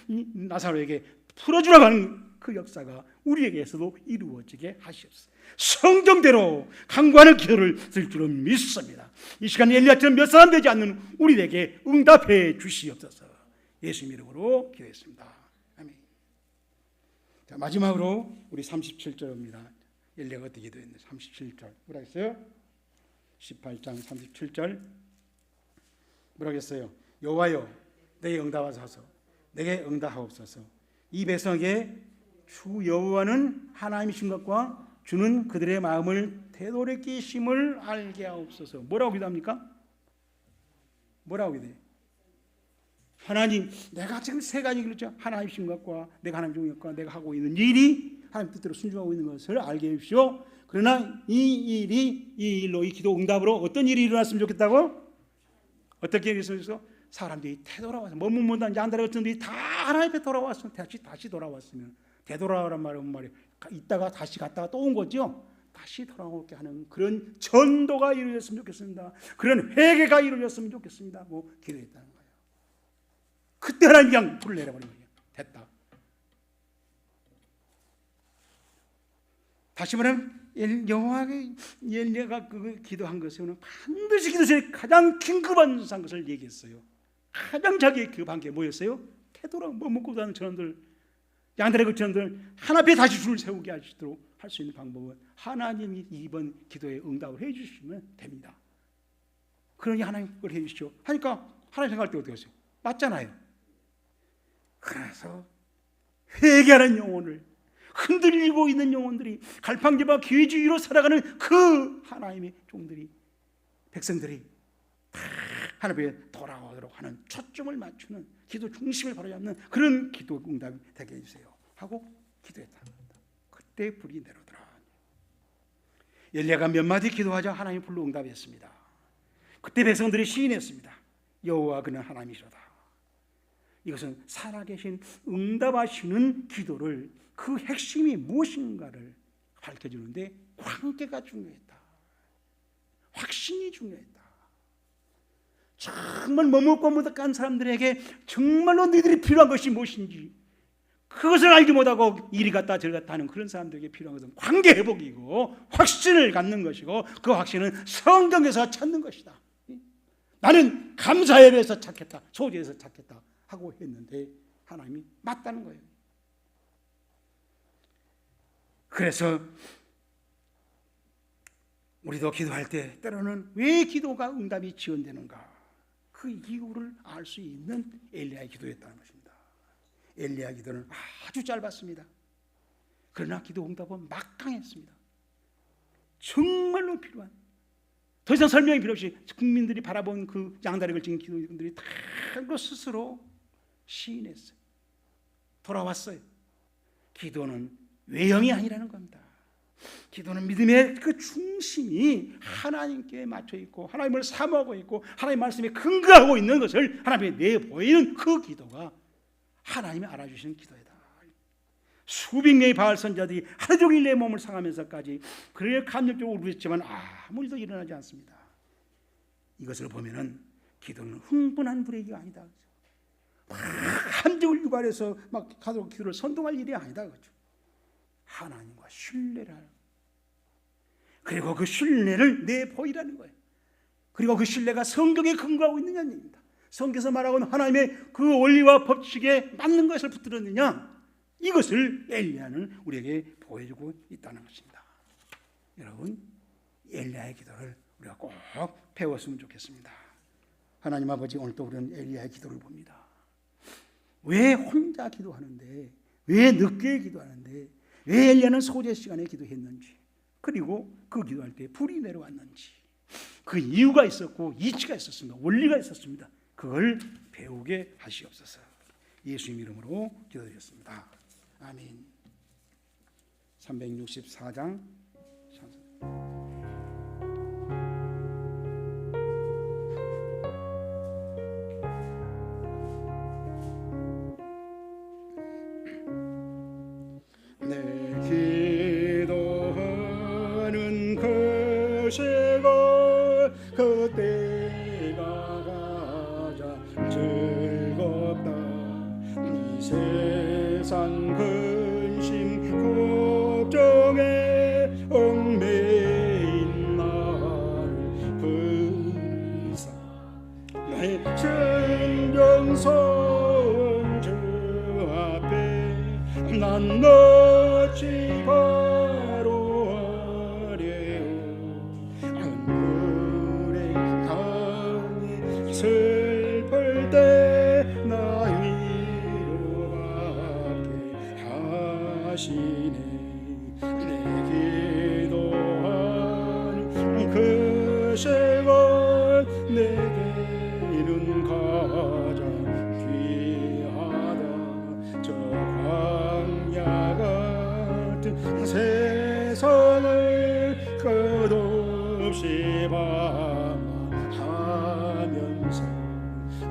[SPEAKER 1] 나사로에게 풀어주라고 하는 그 역사가 우리에게서도 이루어지게 하시옵소서. 성경대로 강구하는 기도를 쓸 줄은 믿습니다. 이 시간 엘리야처럼 몇 사람 되지 않는 우리에게 응답해 주시옵소서. 예수님 이름으로 기도했습니다. 아멘. 자, 마지막으로 우리 37절입니다. 엘리야가 어떻게 기도했는지 37절 뭐라 했어요? 18장 37절 뭐라 했어요? 여호와여, 내게 응답하소서. 내게 응답하옵소서. 이 백성에게 주 여호와는 하나님이신 것과 주는 그들의 마음을 되돌이키심을 알게 하옵소서. 뭐라고 기도합니까? 뭐라고 기도해요? 하나님, 내가 지금 세 가지 그랬죠. 하나님이신 것과 내가 하나님 중 것과 내가 하고 있는 일이 하나님 뜻대로 순종하고 있는 것을 알게 해주십시오. 그러나 이 일로 이 기도 응답으로 어떤 일이 일어났으면 좋겠다고? 어떻게 해서 사람들이 되돌아와서 머뭇머뭇한 양다리 같은 들이 다 하나님 앞에 돌아왔으면 다시 돌아왔으면 되돌아오란 말이 있다가 다시 갔다가 또 온 거죠. 다시 돌아오게 하는 그런 전도가 이루어졌으면 좋겠습니다. 그런 회개가 이루어졌으면 좋겠습니다. 뭐 기도했다는 거예요. 그때 하나님 그냥 불을 내려버린 거예요. 됐다. 다시 말하면 엘리야가 그 기도한 것은 반드시 기도에 가장 긴급한 것을 얘기했어요. 가장 자기의 급한 게 뭐였어요? 되돌아 뭐 먹고 사는 저놈들, 양다리 그 저놈들 하나 앞에 다시 줄을 세우게 하시도록 할 수 있는 방법은 하나님이 이번 기도에 응답을 해 주시면 됩니다. 그러니 하나님 그걸 해 주시오 하니까 하나님 생각할 때 어떻게 하세요? 맞잖아요. 그래서 회개하는 영혼을, 흔들리고 있는 영혼들이, 갈팡질팡 기회주의로 살아가는 그 하나님의 종들이, 백성들이 다 하나님께 돌아오도록 하는 초점을 맞추는 기도 중심을 바로잡는 그런 기도 응답이 되게 해주세요 하고 기도했다. 그때 불이 내려오더라. 엘리야가 몇 마디 기도하자 하나님이 불로 응답했습니다. 그때 백성들이 시인했습니다. 여호와 그는 하나님이시로다. 이것은 살아계신 응답하시는 기도를 그 핵심이 무엇인가를 밝혀주는데 관계가 중요했다. 확신이 중요했다. 정말 머뭇거뭇한 사람들에게 정말로 너희들이 필요한 것이 무엇인지 그것을 알지 못하고 이리 갔다 저리 갔다 하는 그런 사람들에게 필요한 것은 관계 회복이고 확신을 갖는 것이고, 그 확신은 성경에서 찾는 것이다. 나는 감사에 대해서 찾겠다, 소재에서 찾겠다 하고 했는데 하나님이 맞다는 거예요. 그래서 우리도 기도할 때 때로는 왜 기도가 응답이 지연되는가, 그 이유를 알 수 있는 엘리야의 기도였다는 것입니다. 엘리야 기도는 아주 짧았습니다. 그러나 기도 응답은 막강했습니다. 정말로 필요한, 더 이상 설명이 필요 없이 국민들이 바라본 그 양다리를 지닌 기도원들이 다 그 스스로 시인했어요. 돌아왔어요. 기도는 외형이 아니라는 겁니다. 기도는 믿음의 그 중심이 하나님께 맞춰 있고 하나님을 사모하고 있고 하나님 말씀에 근거하고 있는 것을 하나님께 내보이는 그 기도가 하나님이 알아주시는 기도이다. 수백 명의 바알 선자들이 하루 종일 내 몸을 상하면서까지 그래 감격적으로 울부짖지만 아무 일도 일어나지 않습니다. 이것을 보면은 기도는 흥분한 불의 아니다. 감정을 유발해서 막 가도록 기도를 선동할 일이 아니다. 그렇죠? 하나님과 신뢰를 하는, 그리고 그 신뢰를 내보이라는 거예요. 그리고 그 신뢰가 성경에 근거하고 있느냐는 얘기입니다. 성경에서 말하고 있는 하나님의 그 원리와 법칙에 맞는 것을 붙들었느냐, 이것을 엘리야는 우리에게 보여주고 있다는 것입니다. 여러분, 엘리야의 기도를 우리가 꼭 배웠으면 좋겠습니다. 하나님 아버지, 오늘도 우리는 엘리야의 기도를 봅니다. 왜 혼자 기도하는데, 왜 늦게 기도하는데, 왜 엘리야는 소재 시간에 기도했는지, 그리고 그 기도할 때 불이 내려왔는지, 그 이유가 있었고 이치가 있었습니다. 원리가 있었습니다. 그걸 배우게 하시옵소서. 예수님 이름으로 기도드렸습니다. 아멘. 364장 내 기도하는 것이고 그때가 가장 즐겁다. 이 세상 근심 걱정에 얽매인 나를 불사 내 진정성 주 앞에 난 어찌 바로하려오. 안굴의 강이 슬플 때 나 위로받게 하시네. 내 기도하는 그 시간 내게는 가장 귀하다. 저 광야 같은 세상을 끝없이 방황하면서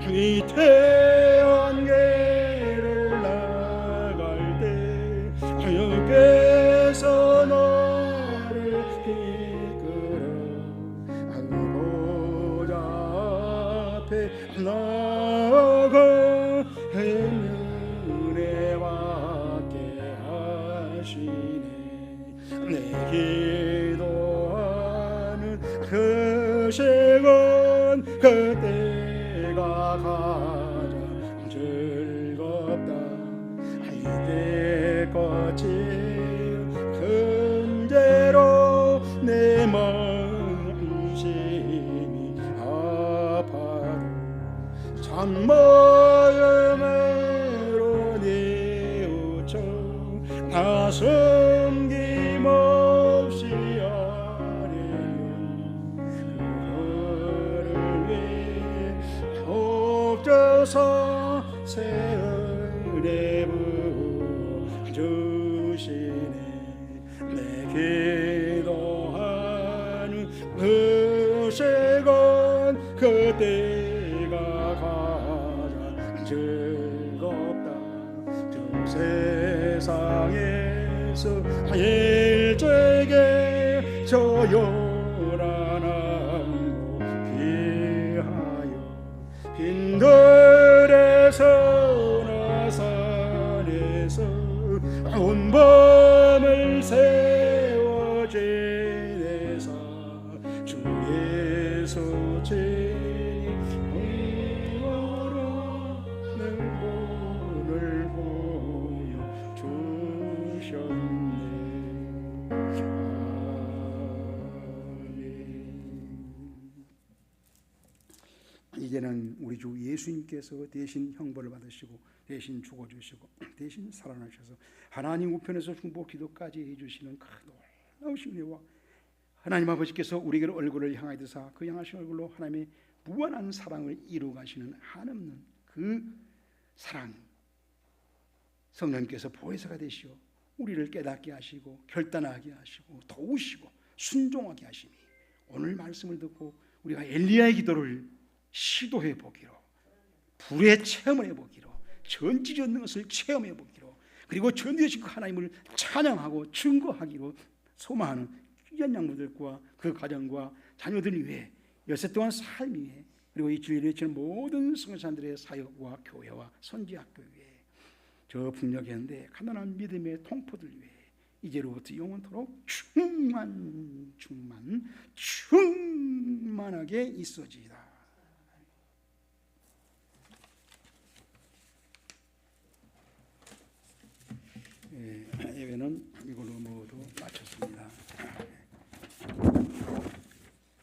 [SPEAKER 1] 위태한 길을 나갈 때 주께서 너를 이끌어 보좌 앞에 나아가 은혜 받게 하시네. 내 기도하는 그 시간 그때가 가장 즐겁다. 이때까지 큰 마음으로 뉘우쳐 나 섬김없이 아뢰는 그거를 위해 옥저서 새 은혜 부어주시네. 내 기도하는 그 시간 그때가 가장 즐겁다. 저 세상에서 일제게 저 요란함 피하여 빈들에서 나 산에서 온 밤을 세워 지내사 주 예수 지니 의로는 본을 보여주셨네. 이제는 우리 주 예수님께서 대신 형벌을 받으시고 대신 죽어주시고 대신 살아나셔서 하나님 우편에서 중보 기도까지 해주시는 그 놀라우신 은혜와 하나님 아버지께서 우리에게 얼굴을 향하여 드사 그 향하신 얼굴로 하나님의 무한한 사랑을 이루어 가시는 한없는 그 사랑, 성령님께서 보혜사가 되시어 우리를 깨닫게 하시고 결단하게 하시고 도우시고 순종하게 하시니 오늘 말씀을 듣고 우리가 엘리야의 기도를 시도해 보기로, 불의 체험을 해보기로, 전지 않는 것을 체험해 보기로, 그리고 전지되신 그 하나님을 찬양하고 증거하기로 소망하는 귀한 양모들과 그 가정과 자녀들 위해 여세 동안 삶 위해, 그리고 이 주일에 지는 모든 성도들의 사역과 교회와 선지학교 위해, 저 북녘에 가난한 믿음의 통포들 위해 이제로부터 영원토록 충만하게 있어지이다. 예.